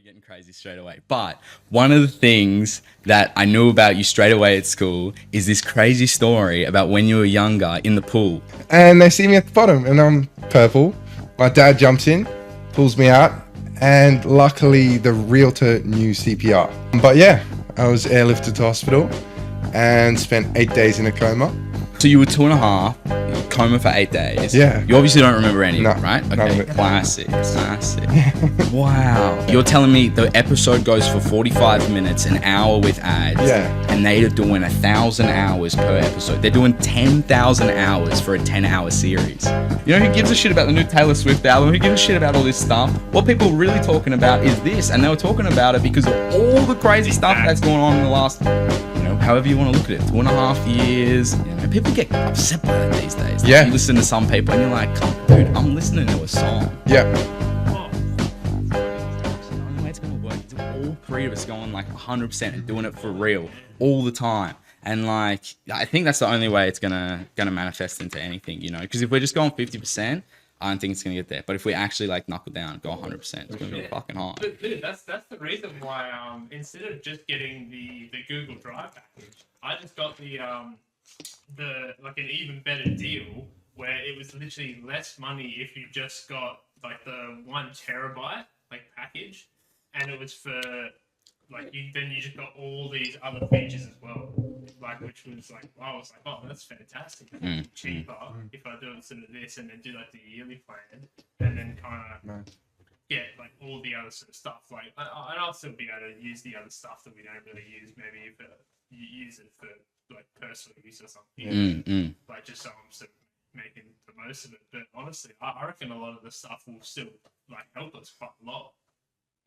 getting crazy straight away. But one of the things that I knew about you straight away at school is this crazy story about when you were younger in the pool. And they see me at the bottom and I'm purple. My dad jumps in, pulls me out, and luckily the realtor knew CPR. But yeah, I was airlifted to hospital and spent 8 days in a coma. So you were 2.5, coma for 8 days. Yeah. You obviously don't remember any No, of it, right? none of Okay, it. classic. Wow. You're telling me the episode goes for 45 minutes, an hour with ads. Yeah. And they are doing 1,000 hours per episode. They're doing 10,000 hours for a 10-hour series. You know who gives a shit about the new Taylor Swift album? Who gives a shit about all this stuff? What people are really talking about is this. And they were talking about it because of all the crazy stuff that's going on in the last, however you want to look at it, 2.5 years. People get upset by that these days. Yeah. You listen to some people and you're like, dude, I'm listening to a song. Yeah. The only way it's going to work is all three of us going like 100% and doing it for real all the time. And like, I think that's the only way it's gonna manifest into anything, because if we're just going 50%, I don't think it's gonna get there. But if we actually like knuckle down, go 100%, it's gonna be fucking hard. But dude, that's the reason why instead of just getting the Google Drive package, I just got the like an even better deal where it was literally less money if you just got like the 1 terabyte like package, and it was for like you just got all these other features as well, like which was like I was like, oh, that's fantastic. It's cheaper if I do instead of this and then do like the yearly plan and then kind of get like all the other sort of stuff. Like I'll still be able to use the other stuff that we don't really use. Maybe if you use it for like personal use or something, like just so I'm still making the most of it. But honestly, I reckon a lot of the stuff will still like help us quite a lot.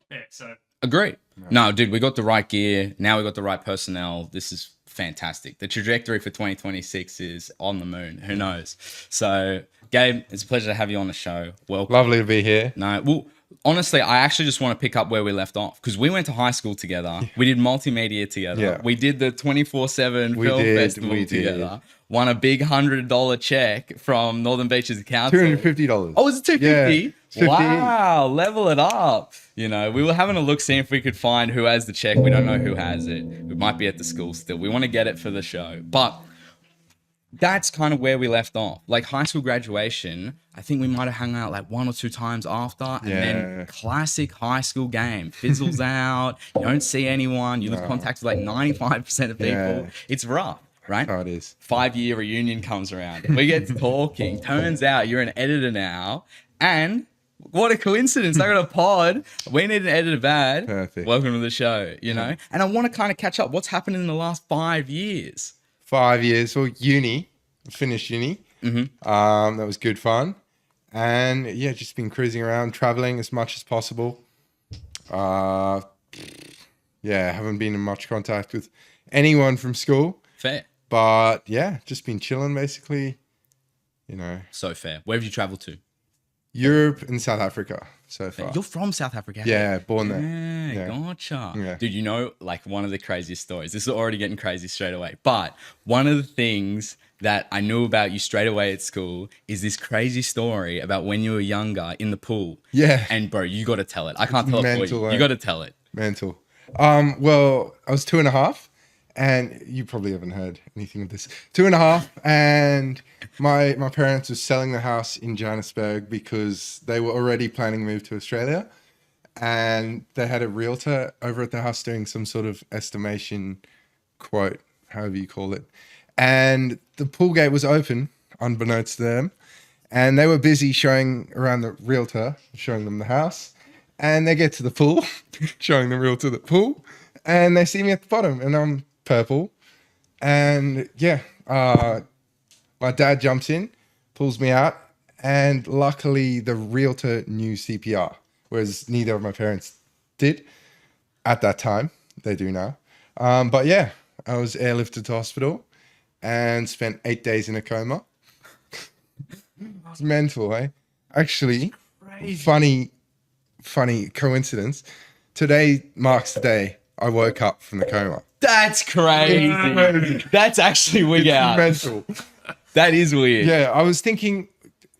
Yeah, so Agree. No, dude, we got the right gear. Now we got the right personnel. This is fantastic. The trajectory for 2026 is on the moon. Who knows? So, Gabe, it's a pleasure to have you on the show. Welcome. Lovely to be here. No, well, honestly, I actually just want to pick up where we left off because we went to high school together. We did multimedia together. Yeah. We did the 24/7 We film did, festival we did. together. Won a big $100 check from Northern Beaches Council. $250. Oh, was it 250? Yeah, it's 50 Wow, level it up. We were having a look, seeing if we could find who has the check. We don't know who has it. It might be at the school still. We want to get it for the show. But that's kind of where we left off. Like high school graduation, I think we might have hung out like 1 or 2 times after. And then classic high school game. Fizzles out. You don't see anyone. You lose contact with like 95% of people. Yeah. It's rough, right? Oh, it is. 5-year reunion comes around. We get to talking. Turns out you're an editor now. And what a coincidence. I got a pod. We need an editor bad. Perfect. Welcome to the show, And I want to kind of catch up. What's happened in the last 5 years? 5 years. Well, finished uni. That was good fun. And yeah, just been cruising around, traveling as much as possible. Haven't been in much contact with anyone from school. Fair. But yeah, just been chilling basically. So fair. Where have you traveled to? Europe and South Africa so far. You're from South Africa. Yeah, born there. Yeah, Yeah. gotcha. Yeah. Dude, like one of the craziest stories. This is already getting crazy straight away. But one of the things that I knew about you straight away at school is this crazy story about when you were younger in the pool. Yeah. And bro, you got to tell it. I can't tell it for mental, you. eh? You got to tell it. Mental. Well, I was 2.5, and you probably haven't heard anything of this. 2.5, and my parents were selling the house in Johannesburg because they were already planning to move to Australia, and they had a realtor over at the house doing some sort of estimation quote, however you call it, and the pool gate was open, unbeknownst to them, and they were busy showing around the realtor, showing them the house. And they get to the pool, showing the realtor the pool, and they see me at the bottom, and I'm purple. And yeah, my dad jumps in, pulls me out, and luckily the realtor knew CPR, whereas neither of my parents did at that time. They do now. But yeah, I was airlifted to hospital and spent 8 days in a coma. It's mental, eh? Actually, funny coincidence. Today marks the day I woke up from the coma. That's crazy. That's actually wig out. Mental. That is weird. Yeah, I was thinking,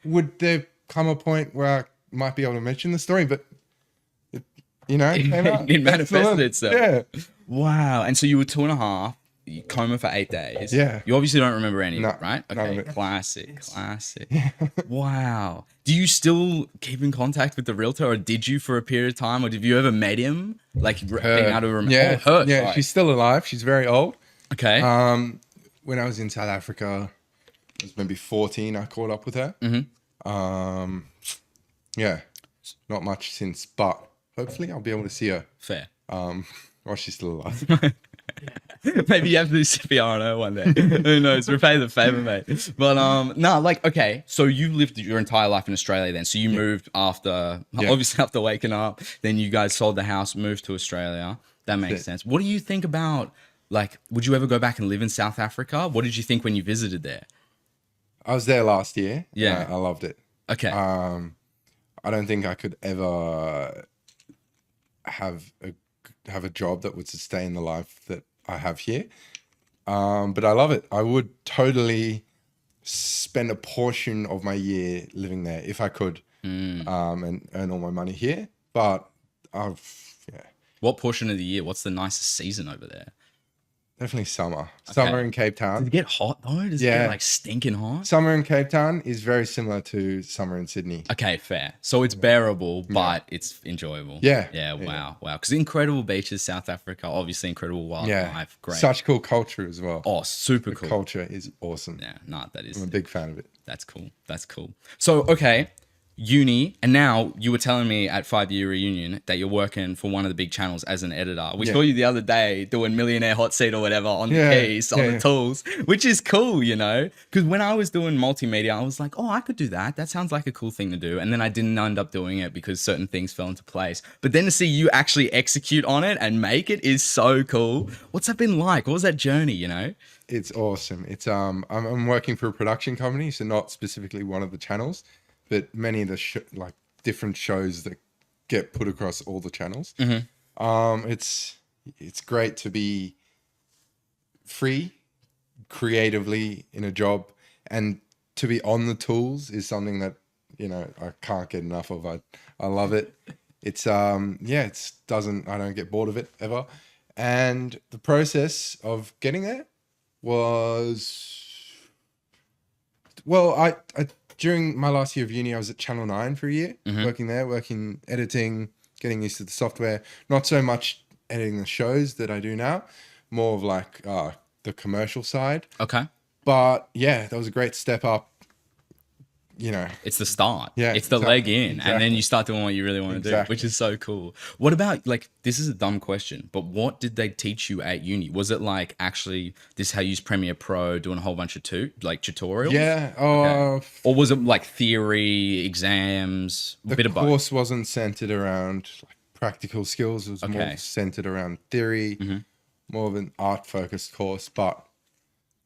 would there come a point where I might be able to mention the story? But you know, came out. It manifested Excellent. itself. Yeah. Wow. And so you were 2.5, you coma for 8 days. Yeah. You obviously don't remember any, No, right? none of Okay. it. Classic. Wow. Do you still keep in contact with the realtor, or did you for a period of time, or did you ever met him? Like being able to remember? Yeah, Oh, her. yeah, Sorry. she's still alive. She's very old. Okay. When I was in South Africa, I was maybe 14. I caught up with her. Yeah, not much since, but hopefully I'll be able to see her Fair. while she's still alive. Maybe you have to do CPR on her one day. Who knows? Repay the favor, mate. But no, like, okay. So you lived your entire life in Australia then. So you moved after, obviously after waking up. Then you guys sold the house, moved to Australia. That makes sense. What do you think about, like, would you ever go back and live in South Africa? What did you think when you visited there? I was there last year. Yeah. I loved it. Okay. I don't think I could ever have a job that would sustain the life that I have here. But I love it. I would totally spend a portion of my year living there if I could, and earn all my money here. But What portion of the year? What's the nicest season over there? definitely summer. Summer in Cape Does Town. it get hot though? Does it Yeah. get like stinking hot? Summer in Cape Town is very similar to summer in Sydney. Okay, fair. So it's bearable, but it's enjoyable. Yeah. Yeah. Yeah. Wow. Because incredible beaches, South Africa. Obviously, incredible Yeah, wildlife. Great. such cool culture as well. Oh, super cool. Culture is awesome. Yeah. Nah, that is. I'm a big fan of it. That's cool. That's cool. So, okay, uni, and now you were telling me at 5-year reunion that you're working for one of the big channels as an editor. We Yeah. saw you the other day doing Millionaire Hot Seat or whatever on the Yeah, keys, on yeah, the yeah. tools, which is cool, you know? Because when I was doing multimedia, I was like, oh, I could do that. That sounds like a cool thing to do. And then I didn't end up doing it because certain things fell into place. But then to see you actually execute on it and make it is so cool. What's that been like? What was that journey, you know? It's awesome. It's I'm working for a production company, so not specifically one of the channels, but many of the like different shows that get put across all the channels. It's great to be free creatively in a job, and to be on the tools is something that, you know, I can't get enough of. I love it. It's I don't get bored of it ever. And the process of getting there was, well, I during my last year of uni, I was at Channel 9 for a year, working editing, getting used to the software. Not so much editing the shows that I do now, more of like the commercial side. Okay. But yeah, that was a great step up. You know, It's the start. Yeah, It's the exactly, leg in. And then exactly. you start doing what you really want to do, Exactly. which is so cool. What about, like, this is a dumb question, but what did they teach you at uni? Was it like actually this is how you use Premiere Pro, doing a whole bunch of tutorials? yeah. Or was it like theory, exams, a The bit of both? course wasn't centered around like practical skills. It was Okay. more centered around theory, more of an art focused course. But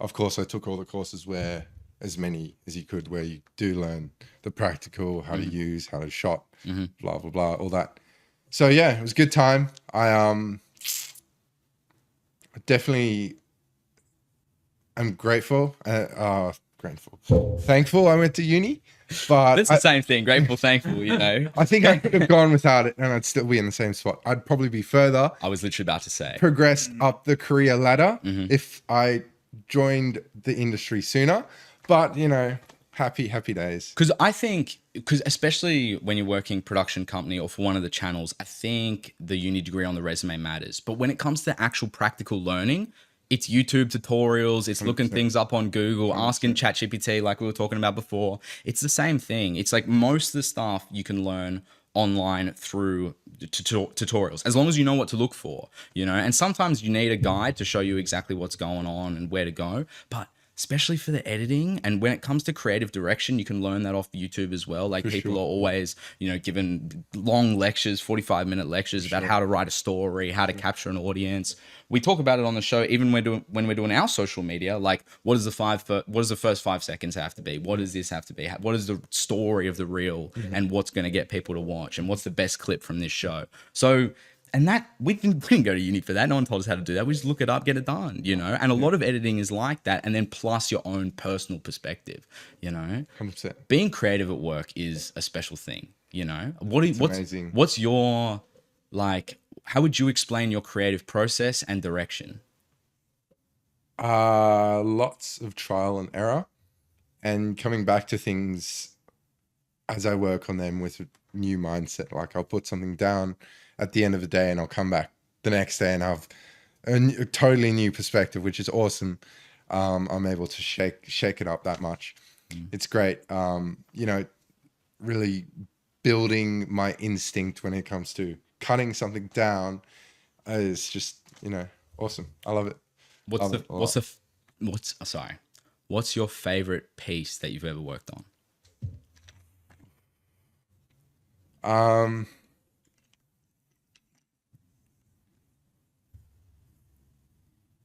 of course, I took all the courses where, as many as you could, where you do learn the practical, how to use, how to shot, blah, blah, blah, all that. So yeah, it was a good time. I definitely am grateful. Thankful I went to uni, but That's the same thing. Grateful, thankful, you know? I think I could have gone without it and I'd still be in the same spot. I'd probably be further, I was literally about to say. progressed up the career ladder if I joined the industry sooner. But, you know, happy days. Because I think, especially when you're working production company or for one of the channels, I think the uni degree on the resume matters. But when it comes to actual practical learning, it's YouTube tutorials, it's looking things up on Google, asking ChatGPT like we were talking about before. It's the same thing. It's like most of the stuff you can learn online through tutorials, as long as you know what to look for, you know. And sometimes you need a guide to show you exactly what's going on and where to go. But especially for the editing and when it comes to creative direction, you can learn that off YouTube as well. Like people are always, you know, given long lectures, 45-minute lectures about how to write a story, how to capture an audience. We talk about it on the show, even when we're doing our social media. Like, what does the first 5 seconds have to be? What does this have to be? What is the story of the reel, and what's going to get people to watch, and what's the best clip from this show? So, and that we didn't go to uni for that. No one told us how to do that. We just look it up, get it done, you know. And a lot of editing is like that, and then plus your own personal perspective, you know. 100%. Being creative at work is a special thing, you know. Amazing. amazing. What's your like, how would you explain your creative process and direction? Lots of trial and error, and coming back to things as I work on them with a new mindset. Like I'll put something down at the end of the day, and I'll come back the next day and have a totally new perspective, which is awesome. I'm able to shake it up that much. It's great. You know, really building my instinct when it comes to cutting something down is just, you know, awesome. I love it. What's your favorite piece that you've ever worked on?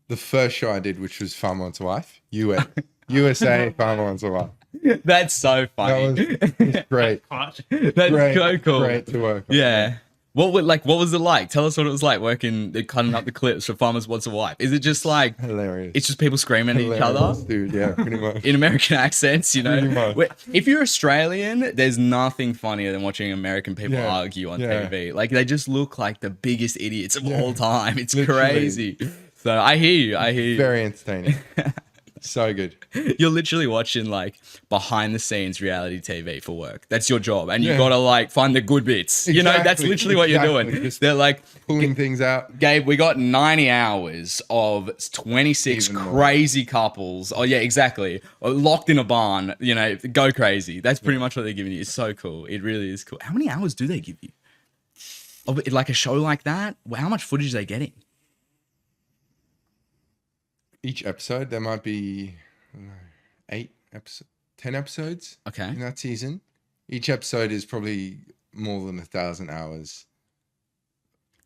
The first show I did, which was Farmer Wants a Wife, USA Farmer Wants a Wife. That's so funny. That was great. Clutch. That's Great, so cool. great to work on. Yeah. What was it like? Tell us what it was like cutting up the clips for Farmers Wants a Wife. Is it just like Hilarious. it's just people screaming at each Hilarious, other dude. Yeah, pretty much. in American accents? You Pretty know, much. if you're Australian, there's nothing funnier than watching American people Yeah, argue on yeah. TV. Like they just look like the biggest idiots of all time. It's Literally. crazy. So I hear you. I hear you. Very entertaining. So good. You're literally watching like behind the scenes reality TV for work. That's your job. And you Yeah. gotta like find the good bits. You know, that's Exactly, literally what you're exactly. doing. Just They're like, Pulling things out. Gabe, we got 90 hours of 26 Even more. crazy couples. Oh, yeah, exactly. Locked in a barn, you know, go crazy. That's pretty much what they're giving you. It's so cool. It really is cool. How many hours do they give you? Like a show like that? How much footage are they getting? Each episode, there might be, I don't know, 10 episodes Okay. in that season. Each episode is probably more than 1,000 hours.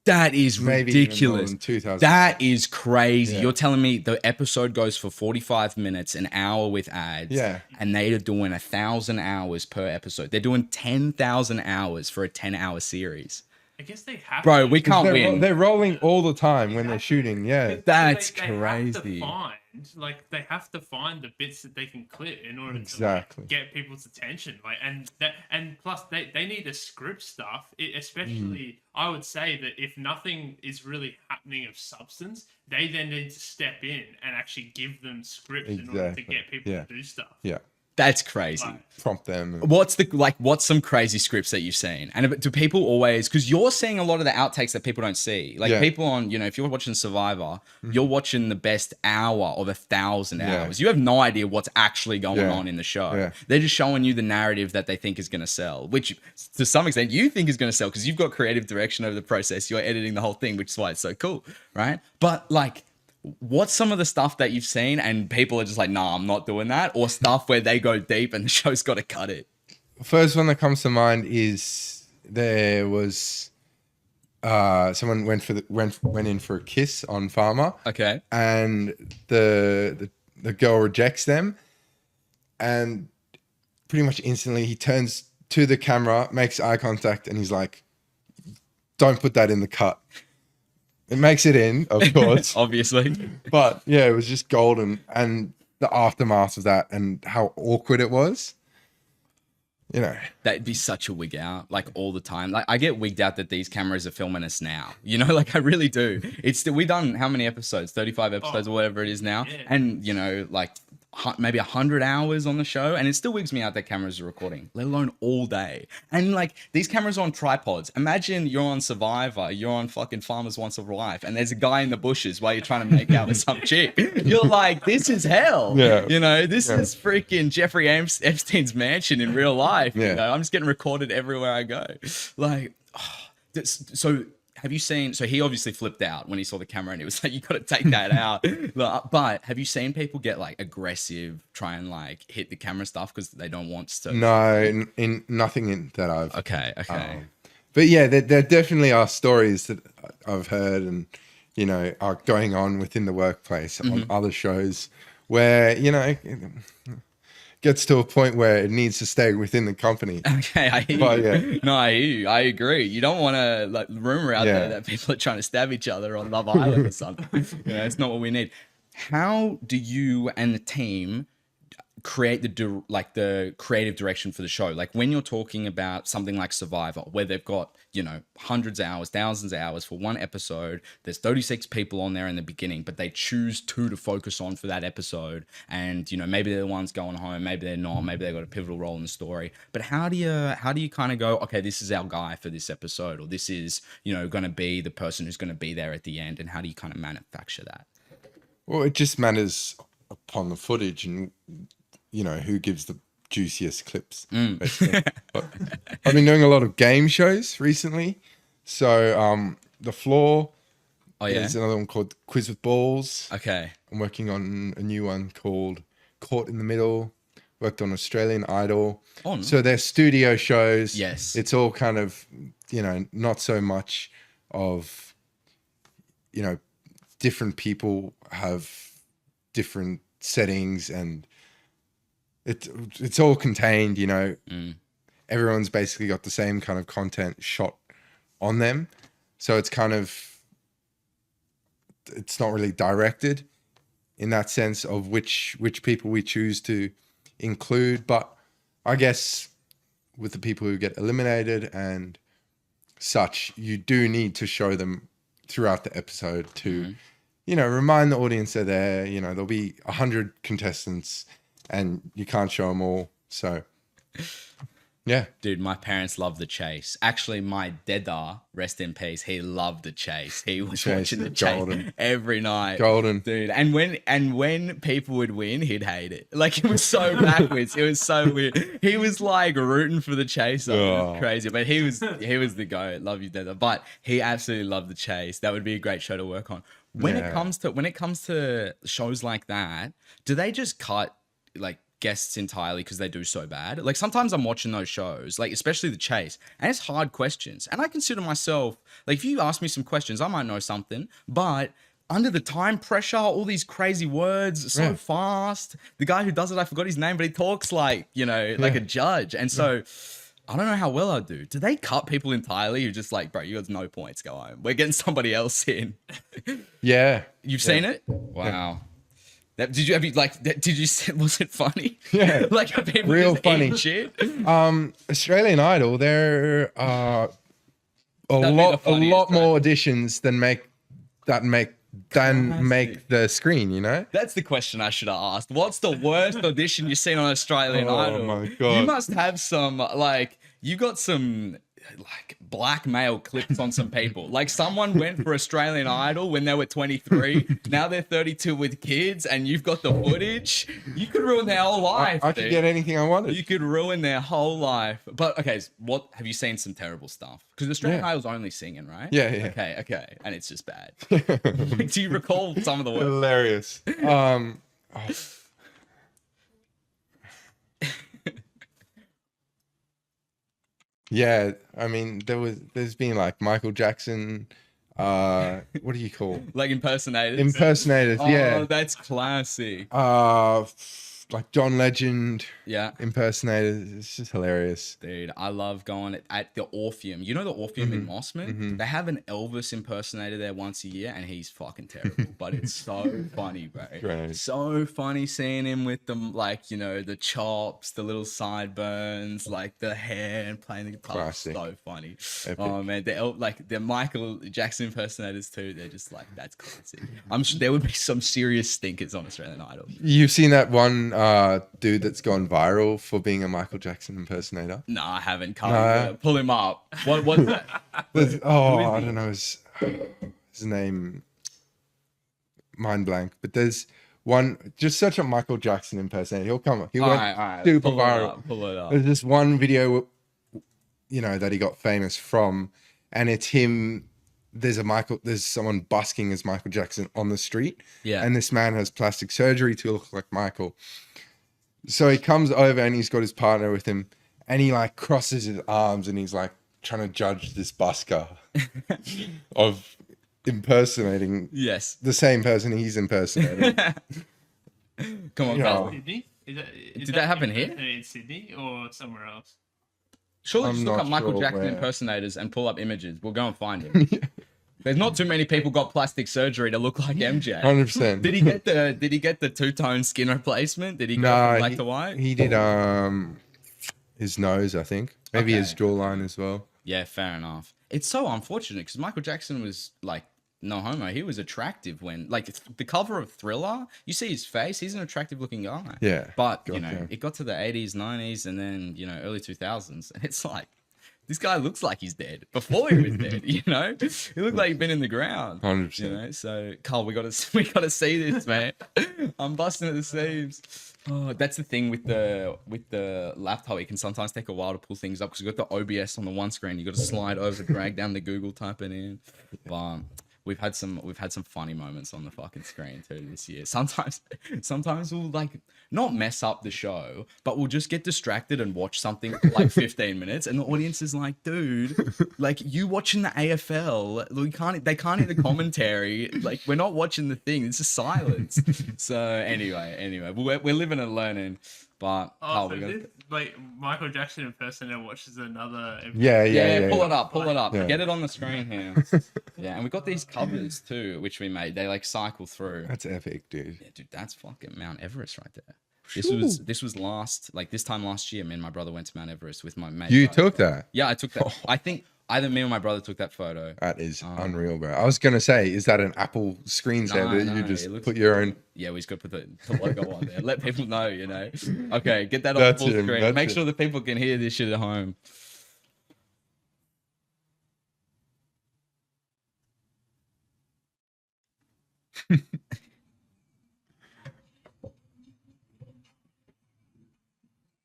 That is Maybe even more ridiculous. than 2,000. That is crazy. Yeah. You're telling me the episode goes for 45 minutes, an hour with ads. Yeah. And they are doing 1,000 hours per episode. They're doing 10,000 hours for a 10-hour series. I guess they have. Bro, to. we can't win. They're rolling all the time when they're shooting. Yeah. That's They crazy. they have to find the bits that they can clip in order Exactly. to get people's attention. Like, and plus they need the script stuff. Especially, I would say that if nothing is really happening of substance, they then need to step in and actually give them scripts in order to Exactly. get people Yeah. to do stuff. Yeah. That's crazy. Like, Prompt them. What's some crazy scripts that you've seen? And do people always, because you're seeing a lot of the outtakes that people don't see. Like Yeah. people on, you know, if you're watching Survivor, you're watching the best hour of 1,000 Yeah. hours. You have no idea what's actually going Yeah. on in the show. Yeah. They're just showing you the narrative that they think is going to sell, which to some extent you think is going to sell because you've got creative direction over the process. You're editing the whole thing, which is why it's so cool, right? But like, what's some of the stuff that you've seen and people are just like, nah, I'm not doing that, or stuff where they go deep and the show's got to cut it? First one that comes to mind is there was someone went in for a kiss on Farmer, Okay. and the girl rejects them, and pretty much instantly he turns to the camera, makes eye contact, and he's like, "Don't put that in the cut." It makes it in, of course, Obviously. but yeah, it was just golden, and the aftermath of that and how awkward it was. You know, That'd be such a wig out, like all the time. Like I get wigged out that these cameras are filming us now. You know, like I really do. It's we done how many episodes? 35 episodes or whatever it is now. Yeah. And you know, like maybe 100 hours on the show, and it still wigs me out that cameras are recording, let alone all day. And like these cameras are on tripods. Imagine you're on Survivor, you're on fucking Farmers Once a Wife, and there's a guy in the bushes while you're trying to make out with some chick. You're like, this is hell. Yeah. You know, this is freaking Jeffrey Epstein's mansion in real life. Yeah. You know, I'm just getting recorded everywhere I go. Like, so have you seen, so he obviously flipped out when he saw the camera and he was like, you got to take that out. But have you seen people get like aggressive, try and like hit the camera stuff because they don't want to? no, in nothing that I've. Okay. But yeah, there definitely are stories that I've heard and, you know, are going on within the workplace on other shows where, you know, it gets to a point where it needs to stay within the company. Okay, I hear But, you. yeah. No, I hear you. I agree. You don't want to like rumor out there Yeah. that people are trying to stab each other on Love Island or something. You know, it's not what we need. How do you and the team create the creative direction for the show. Like when you're talking about something like Survivor, where they've got, you know, hundreds of hours, thousands of hours for one episode. There's 36 people on there in the beginning, but they choose two to focus on for that episode. And, you know, maybe they're the ones going home, maybe they're not, maybe they've got a pivotal role in the story. But how do you kind of go, okay, this is our guy for this episode, or this is, you know, going to be the person who's going to be there at the end, and how do you kind of manufacture that? Well, it just matters upon the footage and, you know, who gives the juiciest clips. Basically. But I've been doing a lot of game shows recently. So The Floor. Oh yeah. There's another one called Quiz with Balls. Okay. I'm working on a new one called Caught in the Middle. Worked on Australian Idol. Oh, no. So they're studio shows. Yes. It's all kind of, you know, not so much of, you know, different people have different settings, and it's all contained, you know. Everyone's basically got the same kind of content shot on them. So it's kind of, it's not really directed in that sense of which people we choose to include. But I guess with the people who get eliminated and such, you do need to show them throughout the episode to, you know, remind the audience they're there. You know, there'll be 100 contestants and you can't show them all. So, yeah. Dude, my parents love The Chase. Actually, my deda, rest in peace, he loved The Chase. He was Chase watching The is Chase golden. every night. Golden. Dude, and when people would win, he'd hate it. Like, it was so backwards. It was so weird. He was like rooting for The Chase. It was crazy. But he was the goat. Love you, deda. But he absolutely loved The Chase. That would be a great show to work on. When it comes to shows like that, do they just cut like guests entirely because they do so bad? Like sometimes I'm watching those shows, like especially The Chase, and it's hard questions, and I consider myself, like, if you ask me some questions I might know something, but under the time pressure, all these crazy words so fast, the guy who does it, I forgot his name, but he talks like, you know, like a judge. And so I don't know how well I do. Do they cut people entirely? You're just like, bro, you got no points, go home, we're getting somebody else in. Yeah. You've seen it? Wow. Did you was it funny? Yeah. Like, are people Real just funny. eating shit? Australian Idol, there are a That'd be the lot funniest, more auditions than make the screen, you know? That's the question I should have asked. What's the worst audition you've seen on Australian Idol? Oh my God. You must have some, like, you got some, like, blackmail clips on some people. Like, someone went for Australian Idol when they were 23. Now they're 32 with kids, and you've got the footage. You could ruin their whole life. I could dude. get anything I wanted. You could ruin their whole life. But okay, what have you seen some terrible stuff? Because Australian Yeah. Idol's only singing, right? Yeah. Okay, and it's just bad. Do you recall some of the worst? Hilarious. Yeah, I mean, there's been like Michael Jackson, what do you call Like impersonators? impersonators? Oh, Yeah, that's classic. like John Legend Yeah. impersonators. It's just hilarious. Dude, I love going at the Orpheum. You know the Orpheum in Mossman? They have an Elvis impersonator there once a year, and he's fucking terrible. But it's so funny, bro. Great. So funny seeing him with them, like, you know, the chops, the little sideburns, like the hair, and playing the guitar. Classic. So funny. Epic. Oh man, the Michael Jackson impersonators too. They're just like, that's classic. I'm sure there would be some serious stinkers on Australian Idol. You've seen that one dude that's gone viral for being a Michael Jackson impersonator? No, I haven't. No. Pull him up. What's that? I don't know his name. Mind blank. But there's one. Just search up Michael Jackson impersonator. He'll come up. He went Alright, super pull it viral. up, pull it up. There's this one video, you know, that he got famous from, and it's him. There's someone busking as Michael Jackson on the street. Yeah. And this man has plastic surgery to look like Michael. So he comes over and he's got his partner with him, and he like crosses his arms and he's like trying to judge this busker of impersonating Yes. the same person he's impersonating. Come on, Yeah. Carl. Sydney? Is Did that happen here? In Sydney or somewhere else? Surely I'm just look not up Michael sure Jackson where. impersonators and pull up images. We'll go and find him. There's not too many people got plastic surgery to look like MJ. 100%. Did he get the two-tone skin replacement? Did he go from No, black to white? he did his nose, I think. Maybe his Okay. jawline as well. Yeah, fair enough. It's so unfortunate because Michael Jackson was like, no homo. He was attractive when, like, the cover of Thriller, you see his face, he's an attractive looking guy. Yeah, But, you God, know, yeah. it got to the 80s, 90s, and then, you know, early 2000s. And it's like, this guy looks like he's dead before he was dead, you know? He looked like he'd been in the ground. 100%. You know, so Carl, we gotta see this, man. I'm busting at the seams. Oh, that's the thing with the laptop. It can sometimes take a while to pull things up because you've got the OBS on the one screen. You got to slide over, drag down the Google, type it in. But we've had some funny moments on the fucking screen too this year. Sometimes we'll like not mess up the show, but we'll just get distracted and watch something for like 15 minutes, and the audience is like, "Dude, like you watching the AFL? They can't hear the commentary. Like we're not watching the thing. It's just silence." So anyway, we're living and learning. But Oh, Carl, so we gotta, this, like Michael Jackson impersonator watches another. Yeah. pull it up. Yeah. Get it on the screen here. Yeah, and we got these covers too, which we made. They like cycle through. That's epic, dude. Yeah, dude, that's fucking Mount Everest right there. This was this time last year. Me and my brother went to Mount Everest with my mate. You took that? Yeah, I took that. I think either me or my brother took that photo. That is unreal, bro. I was going to say, is that an Apple screensaver? No, You just it looks- put your own... Yeah, we just got to put the logo on there. Let people know, you know. Okay, get that on That's full him, screen. that's Make it. sure that people can hear this shit at home.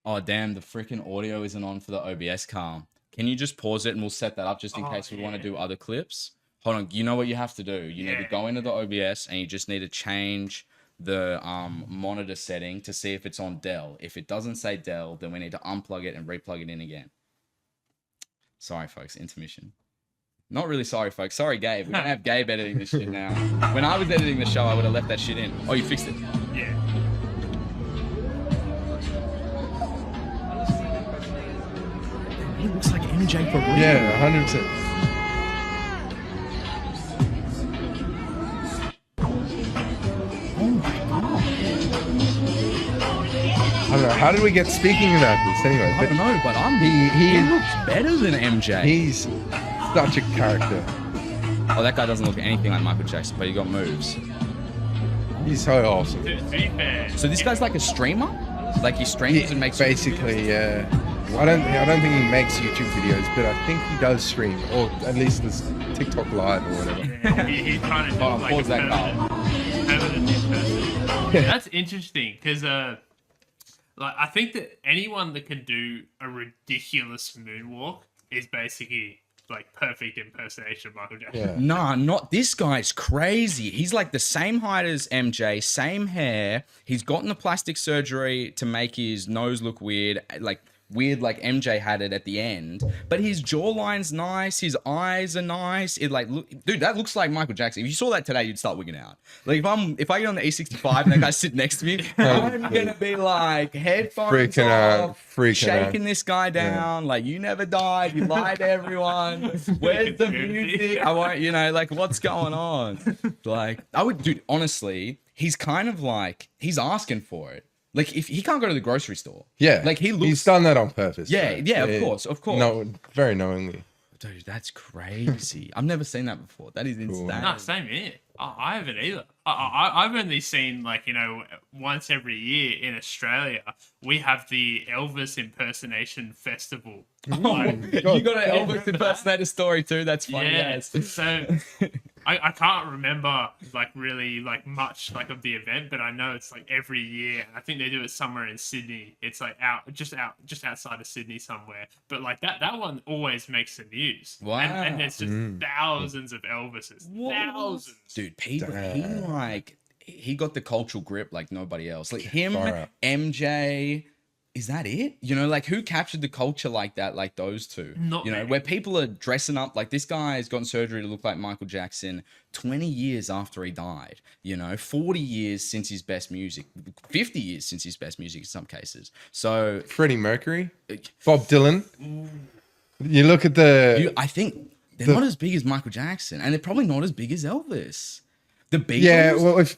Oh damn, the freaking audio isn't on for the OBS, Carl. Can you just pause it and we'll set that up just in case we want to do other clips? Hold on, you know what you have to do? You need to go into the OBS and you just need to change the monitor setting to see if it's on Dell. If it doesn't say Dell, then we need to unplug it and replug it in again. Sorry, folks, intermission. Not really sorry, folks. Sorry, Gabe. We're gonna have Gabe editing this shit now. When I was editing the show, I would have left that shit in. Oh, you fixed it. Yeah. He looks like MJ for real. Yeah, 100%. Oh my god. I don't know. How did we get speaking about this anyway? I don't know, but He he looks better than MJ. he's such a character. Oh, that guy doesn't look anything like Michael Jackson, but he got moves. He's so awesome. To be fair, So this guy's like a streamer? Like he streams and makes Basically, yeah. I don't think he makes YouTube videos, but I think he does stream, or at least this TikTok live or whatever. yeah, he's trying to do Hold on, like pause a that, Carl. permanent new person. That's interesting because like I think that anyone that can do a ridiculous moonwalk is basically like perfect impersonation of Michael Jackson. Yeah. Nah, not this guy's crazy. He's like the same height as MJ, same hair. He's gotten the plastic surgery to make his nose look weird, like MJ had it at the end. But his jawline's nice, his eyes are nice. It like look, dude, that looks like Michael Jackson. If you saw that today, you'd start wigging out. Like if I get on the E65 and that guy sit next to me, I'm gonna be like headphones Freaking out, off, freaking out. shaking this guy down. Like you never died, you lied to everyone. Where's the music? I want, you know, like what's going on? Like I would, dude. Honestly, he's kind of like he's asking for it. Like if he can't go to the grocery store, Yeah. like he looks. He's done that on purpose. Yeah, bro. yeah, of course. No, very knowingly. Dude, that's crazy. I've never seen that before. That is insane. No, same here. I haven't either. I've only seen like once every year in Australia we have the Elvis impersonation festival. Like, You got an Elvis impersonator story too. That's funny. yeah. Yes. So I can't remember like really like much like of the event, but I know it's like every year. I think they do it somewhere in Sydney. It's like just outside of Sydney somewhere. But like that one always makes the news. Wow. And there's just thousands of Elvises. Thousands. Dude, people, Damn. he got the cultural grip like nobody else. Like him, Far out. MJ. Is that it? You know, like who captured the culture like that, like those two? Not you know, many. where people are dressing up like this guy has gotten surgery to look like Michael Jackson 20 years after he died. You know, 40 years since his best music, 50 years since his best music in some cases. So Freddie Mercury, Bob Dylan. You look at the. I think They're not as big as Michael Jackson, and they're probably not as big as Elvis. The Beatles, Yeah, well, if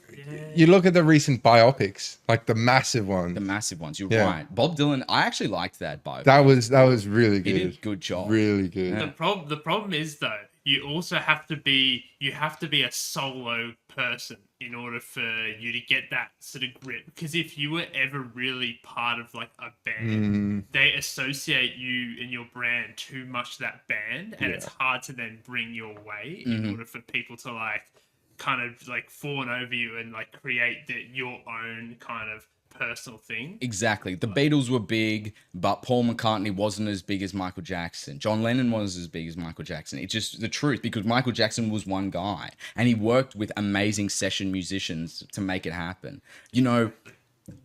you look at the recent biopics, like the massive one, the massive ones. You're Yeah. right. Bob Dylan, I actually liked that biopic. that was really He good. did a good job. Really good. Yeah. The problem is though, you also have to be a solo person in order for you to get that sort of grip. Because if you were ever really part of like a band, they associate you and your brand too much to that band, and it's hard to then bring your way in order for people to like kind of like fawn over you and like create your own kind of personal thing. Exactly. The Beatles were big, but Paul McCartney wasn't as big as Michael Jackson. John Lennon was as big as Michael Jackson. It's just the truth, because Michael Jackson was one guy and he worked with amazing session musicians to make it happen. You know,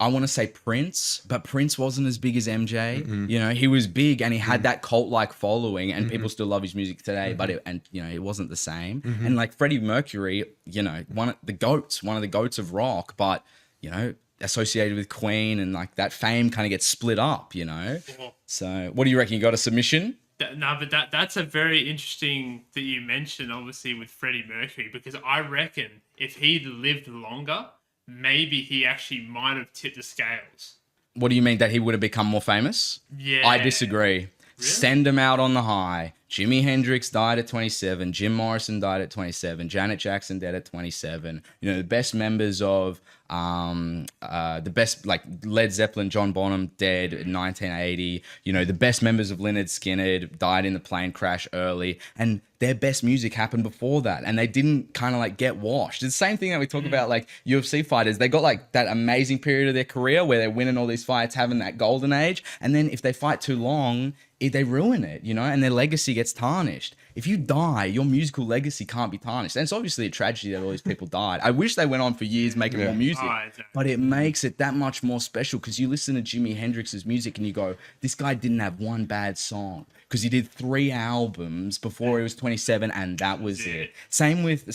I want to say Prince, but Prince wasn't as big as MJ. You know, he was big and he had that cult-like following, and people still love his music today. But it wasn't the same. And like Freddie Mercury, you know, one of the goats of rock, but you know, associated with Queen, and like that fame kind of gets split up. You know. So, what do you reckon? You got a submission? No, but that's a very interesting that you mentioned, obviously, with Freddie Mercury, because I reckon if he'd lived longer, maybe he actually might have tipped the scales. What do you mean, that he would have become more famous? Yeah. I disagree. Send him out on the high. Jimi Hendrix died at 27. Jim Morrison died at 27. Janet Jackson dead at 27. You know, the best members of the best, like Led Zeppelin, John Bonham dead in 1980. You know, the best members of Lynyrd Skynyrd died in the plane crash early, and their best music happened before that, and they didn't kind of like get washed. It's the same thing that we talk about, like UFC fighters. They got like that amazing period of their career where they're winning all these fights, having that golden age, and then if they fight too long, they ruin it, you know, and their legacy gets tarnished. If you die, your musical legacy can't be tarnished. And it's obviously a tragedy that all these people died. I wish they went on for years making more music, but it makes it that much more special, because you listen to Jimi Hendrix's music and you go, this guy didn't have one bad song, because he did 3 albums before he was 27, and that was it. Same with,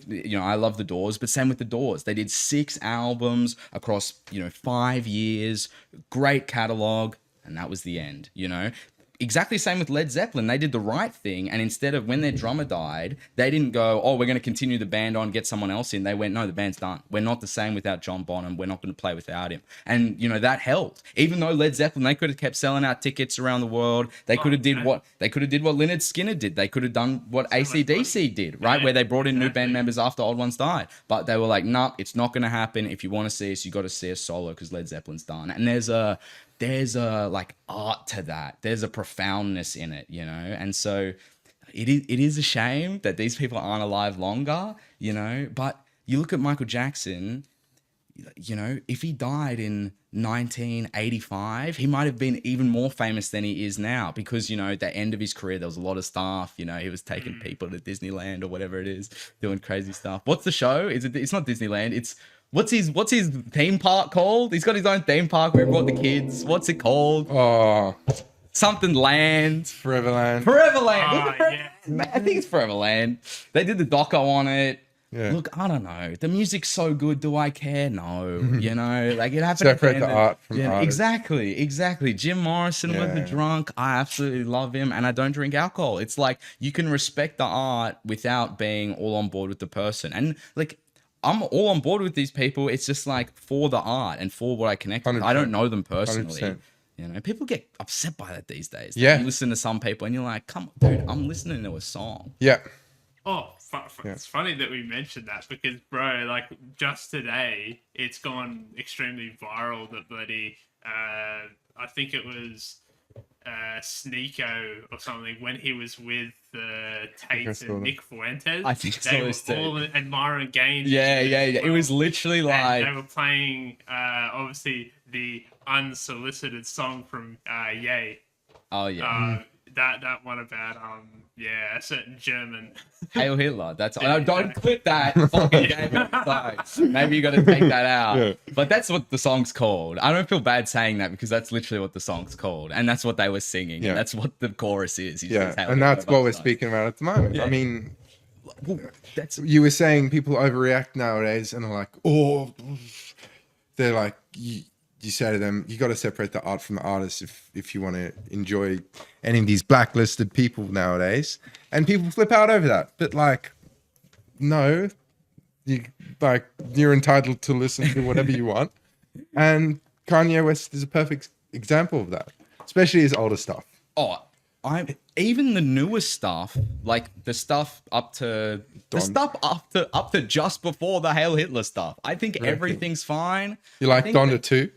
you know, I love the Doors, but same with the Doors. They did 6 albums across, you know, 5 years, great catalog, and that was the end, you know. Exactly the same with Led Zeppelin. They did the right thing, and instead of, when their drummer died, they didn't go, oh, we're going to continue the band on, get someone else in. They went, no, the band's done. We're not the same without John Bonham. We're not going to play without him. And, you know, that helped. Even though Led Zeppelin, they could have kept selling out tickets around the world. They could have did what Lynyrd Skynyrd did. They could have done what AC/DC did, right? Where they brought in new band members after old ones died. But they were like, nah, it's not going to happen. If you want to see us, you got to see us solo, because Led Zeppelin's done. And there's a like art to that. There's a profoundness in it, you know? And so it is a shame that these people aren't alive longer, you know? But you look at Michael Jackson, you know, if he died in 1985, he might have been even more famous than he is now, because, you know, at the end of his career, there was a lot of stuff, you know, he was taking people to Disneyland or whatever it is, doing crazy stuff. What's the show? It's not Disneyland. It's, What's his theme park called? He's got his own theme park where he brought the kids. What's it called? Oh, Something Land. Foreverland. Foreverland. Yeah. I think it's Foreverland. They did the doco on it. Yeah. Look, I don't know. The music's so good. Do I care? No. You know, like it happened. Separate the art from art. Exactly. Jim Morrison was a drunk. I absolutely love him, and I don't drink alcohol. It's like you can respect the art without being all on board with the person. And like, I'm all on board with these people. It's just like for the art and for what I connect with. I don't know them personally. 100%. You know, people get upset by that these days. Yeah. You listen to some people and you're like, come on, dude, I'm listening to a song. Yeah. Oh, it's funny that we mentioned that, because, bro, like, just today, it's gone extremely viral that bloody, I think it was Sneeko or something, when he was with Tate and Nick Fuentes. I think they were all admiring Gaines. Yeah. It was literally like, they were playing, obviously, the unsolicited song from Ye. oh yeah, that one about a certain German. Hail Hitler. That's don't clip that. Fucking David. Sorry. Maybe you got to take that out. Yeah. But that's what the song's called. I don't feel bad saying that, because that's literally what the song's called, and that's what they were singing. Yeah. And that's what the chorus is. He Yeah. says, "Hail And that's Hitler" what we're both sides. speaking about at the moment. Yeah. I mean, Well, that's you were saying people overreact nowadays and are like, oh, they're like, you say to them, you got to separate the art from the artist if you want to enjoy any of these blacklisted people nowadays. And people flip out over that. But like, no, you're entitled to listen to whatever you want. And Kanye West is a perfect example of that, especially his older stuff. Oh, I even the newest stuff, like the stuff up to just before the Hail Hitler stuff. I think everything's fine. You like I think Donda too?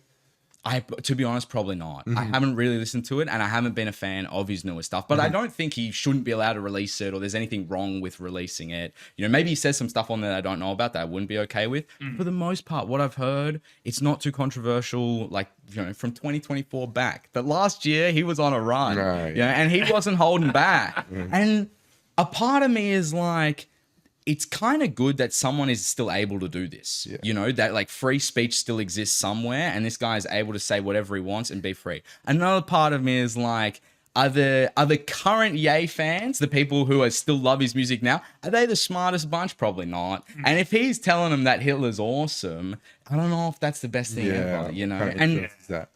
to be honest, probably not. Mm-hmm. I haven't really listened to it, and I haven't been a fan of his newer stuff. But I don't think he shouldn't be allowed to release it, or there's anything wrong with releasing it. You know, maybe he says some stuff on there that I don't know about that I wouldn't be okay with. For the most part, what I've heard, it's not too controversial. Like, you know, from 2024 back, but last year he was on a run, Right. you know, and he wasn't holding back. And a part of me is like, it's kind of good that someone is still able to do this. Yeah. You know, that like free speech still exists somewhere, and this guy is able to say whatever he wants and be free. Another part of me is like, are the current Ye fans, the people who still love his music now, are they the smartest bunch? Probably not. And if he's telling them that Hitler's awesome, I don't know if that's the best thing ever, you know? kind of And agrees with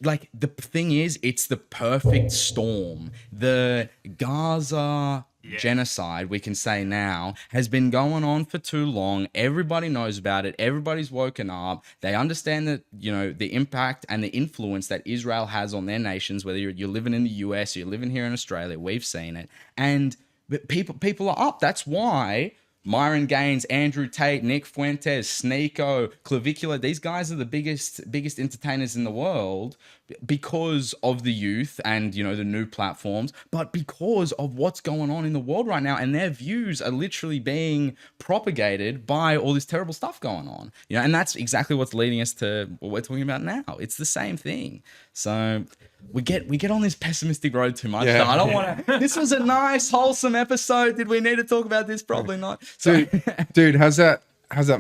that. the thing is, it's the perfect storm. The Gaza genocide, we can say now, has been going on for too long. Everybody knows about it. Everybody's woken up. They understand that, you know, the impact and the influence that Israel has on their nations, whether you're living in the US or you're living here in Australia, we've seen it. And but people are up. That's why Myron Gaines, Andrew Tate, Nick Fuentes, Sneeko, Clavicular, these guys are the biggest entertainers in the world because of the youth and, you know, the new platforms, but because of what's going on in the world right now, and their views are literally being propagated by all this terrible stuff going on. You know, and that's exactly what's leading us to what we're talking about now. It's the same thing. So we get on this pessimistic road too much. Yeah. I don't want to. This was a nice, wholesome episode. Did we need to talk about this? Probably not. So, Dude, how's that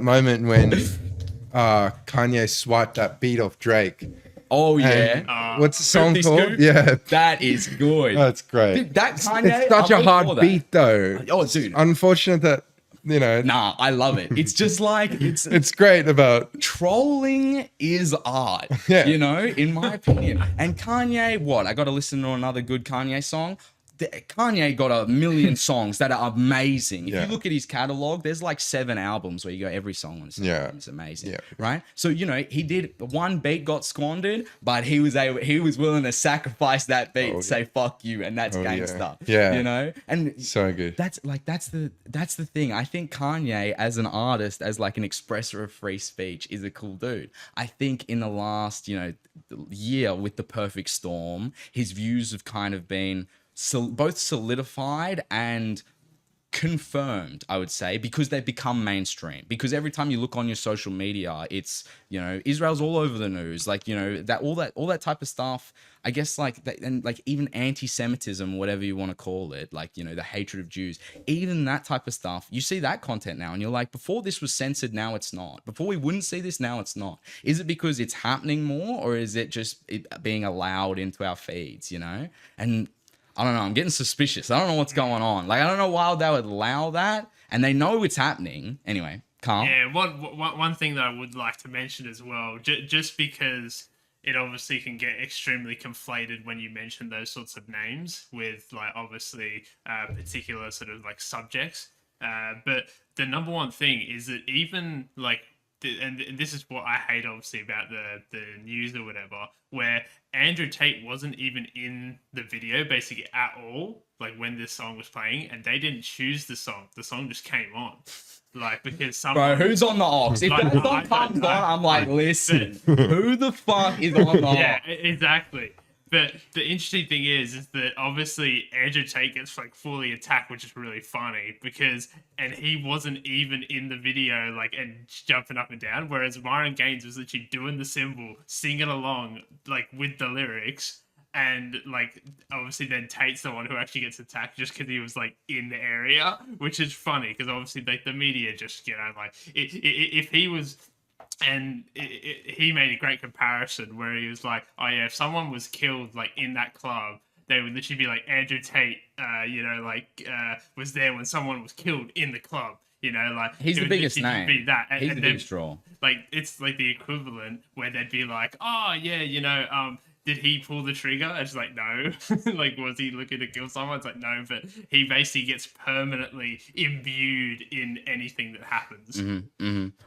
moment when Kanye swiped that beat off Drake? oh And yeah, what's the song 50 called? Scoop? Yeah, that is good. that's great. Dude, that Kanye, It's such I'm a all for hard that. beat though. Oh, dude. Unfortunate that, you know, Nah, I love it. It's just like it's great about trolling is art. Yeah. You know, in my opinion. And Kanye, what? I got to listen to another good Kanye song. Kanye got a million songs that are amazing. If Yeah. you look at his catalog, there's like 7 albums where you go, every song on his Yeah. album is amazing. Yeah. Right? So, you know, he did one beat got squandered, but he was willing to sacrifice that beat, Oh, say fuck you, and that's yeah. gangsta. Yeah. You know? And so good. that's the thing. I think Kanye as an artist, as like an expresser of free speech, is a cool dude. I think in the last, you know, year with The Perfect Storm, his views have kind of been both solidified and confirmed, I would say, because they've become mainstream. Because every time you look on your social media, it's, you know, Israel's all over the news, like, you know, that all that type of stuff. I guess like that, and like even anti-Semitism, whatever you want to call it, like, you know, the hatred of Jews, even that type of stuff. You see that content now, and you're like, before this was censored, now it's not. Before we wouldn't see this, now it's not. Is it because it's happening more, or is it just it being allowed into our feeds? You know, and I don't know. I'm getting suspicious. I don't know what's going on. Like, I don't know why they would allow that, and they know it's happening. Anyway, Carl. Yeah, one thing that I would like to mention as well, just because it obviously can get extremely conflated when you mention those sorts of names with, like, obviously particular sort of like subjects. But the number one thing is that even like, and this is what I hate obviously about the news or whatever, where Andrew Tate wasn't even in the video basically at all, like when this song was playing, and they didn't choose the song just came on, like, because someone, Bro, who's on the aux? If Like, that song comes on, I'm like, listen, who the fuck is on the aux? yeah, exactly. But the interesting thing is that obviously Andrew Tate gets like fully attacked, which is really funny and he wasn't even in the video, like, and jumping up and down. Whereas Myron Gaines was literally doing the cymbal, singing along, like, with the lyrics. And like, obviously then Tate's the one who actually gets attacked just because he was like in the area, which is funny because obviously like the media just, you know, like if he was. And he made a great comparison where he was like, oh yeah, if someone was killed like in that club, they would literally be like, Andrew Tate, you know, like was there when someone was killed in the club. You know, like He's it the would biggest literally name. Be that, and, He's and the then, biggest draw. like it's like the equivalent where they'd be like, oh yeah, you know, did he pull the trigger? It's like no. Like was he looking to kill someone? It's like no, but he basically gets permanently imbued in anything that happens.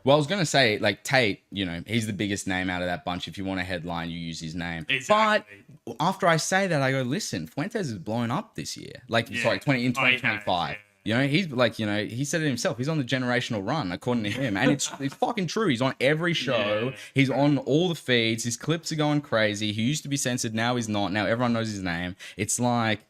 Well, I was gonna say, like Tate, you know, he's the biggest name out of that bunch. If you want a headline, you use his name. Exactly. But after I say that, I go, listen, Fuentes is blown up this year. Like, Yeah. sorry, Oh, he has, 2025. yeah. You know, he's like, you know, he said it himself. He's on the generational run, according to him, and it's fucking true. He's on every show. Yeah. He's on all the feeds. His clips are going crazy. He used to be censored, now he's not. Now everyone knows his name. It's like,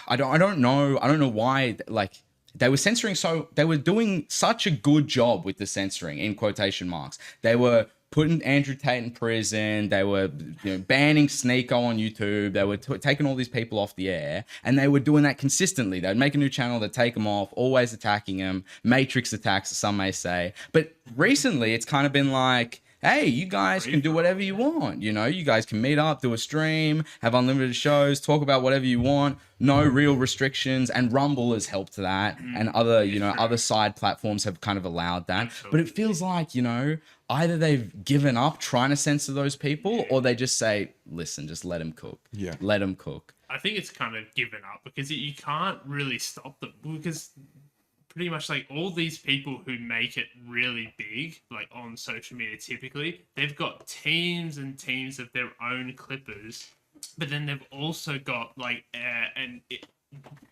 I don't know why, like, they were censoring, so they were doing such a good job with the censoring in quotation marks. They were putting Andrew Tate in prison. They were, you know, banning Sneeko on YouTube. They were taking all these people off the air, and they were doing that consistently. They'd make a new channel, they'd take them off, always attacking them, Matrix attacks, some may say. But recently, it's kind of been like, hey, you guys can do whatever you want. You know, you guys can meet up, do a stream, have unlimited shows, talk about whatever you want. No real restrictions. And Rumble has helped that. And other, you know, other side platforms have kind of allowed that. But it feels like, you know, either they've given up trying to censor those people, or they just say, listen, just let them cook. Yeah. Let them cook. I think it's kind of given up because you can't really stop them because pretty much like all these people who make it really big, like on social media typically, they've got teams and teams of their own clippers, but then they've also got like an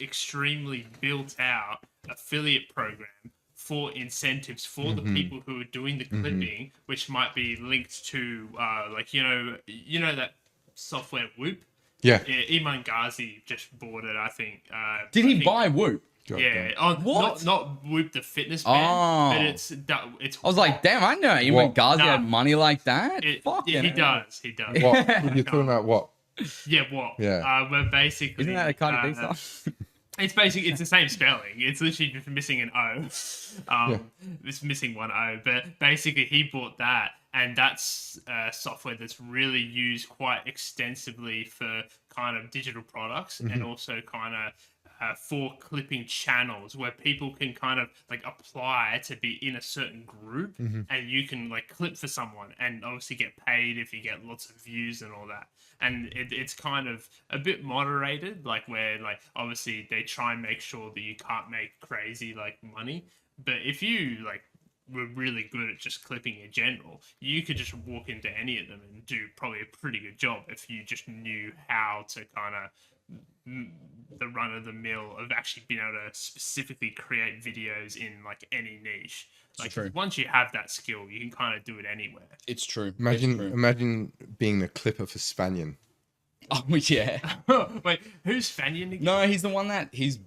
extremely built out affiliate program for incentives for the people who are doing the clipping, which might be linked to like you know that software Whoop. Yeah. Yeah, Iman Ghazi just bought it, I think. Did I he think- buy Whoop? God Yeah, damn. on, What? not Whoop the fitness band, Oh. but it's. I was like, damn, I know. Even What? Ghazi Nah. had money like that? Fuck yeah, he hell. does. He does. What? You're talking about what? Yeah, what? Yeah. But basically, Isn't that a Cardi B song? it's basically it's the same spelling. It's literally just missing an O. It's missing one O. But basically, he bought that, and that's software that's really used quite extensively for kind of digital products and also kind of. For clipping channels where people can kind of like apply to be in a certain group and you can like clip for someone and obviously get paid if you get lots of views and all that. And it's kind of a bit moderated, like where like obviously they try and make sure that you can't make crazy like money. But if you like were really good at just clipping in general, you could just walk into any of them and do probably a pretty good job if you just knew how to kind of the run of the mill of actually being able to specifically create videos in like any niche. Like true. once you have that skill, you can kind of do it anywhere. It's true. Imagine being the clipper for Spanion. Oh, yeah. Wait, who's Fanion again? No, he's the one that he's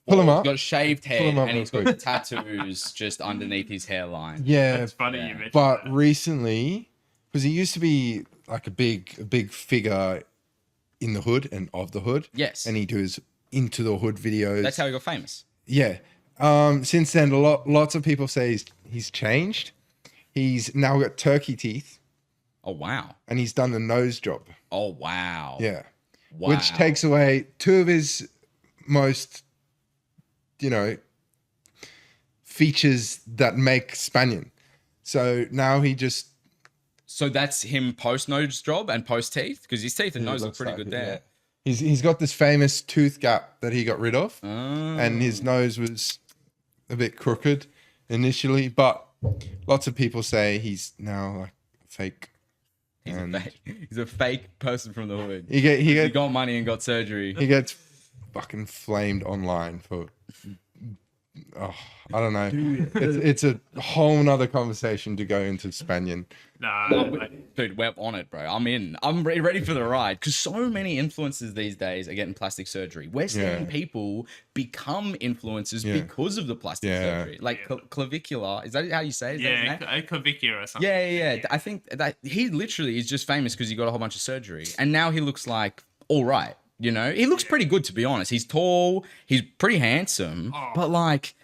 Pull him up. got a shaved head him up and he's real got tattoos just underneath his hairline. Yeah, That's funny Yeah. you mentioned but that. recently, because he used to be like a big figure in the hood and of the hood. Yes. And he does into the hood videos. That's how he got famous. Yeah. Since then, lots of people say he's changed. He's now got turkey teeth Oh, wow. and he's done the nose job. Oh, wow. Yeah. Wow. Which takes away two of his most, features that make Spanion. So now he just So that's him post nose job and post teeth? Because his teeth and nose look looks pretty like good it, there. yeah. He's got this famous tooth gap that he got rid of, Oh. and his nose was a bit crooked initially, but lots of people say he's now like fake. He's And a fake. He's a fake person from the hood. he He got money and got surgery. gets fucking flamed online for. Oh, I don't know. It's a whole nother conversation to go into Spanion. Nah, like, Dude, we're on it, bro. I'm in. I'm ready for the ride. Because so many influencers these days are getting plastic surgery. We're seeing people become influencers Yeah. because of the plastic Yeah. surgery. Like clavicular. Is that how you say it? Is that yeah, his name? Clavicula or something. Yeah. I think that he literally is just famous because he got a whole bunch of surgery. And now he looks like all right. You know, he looks pretty good, to be honest. He's tall, he's pretty handsome, but like,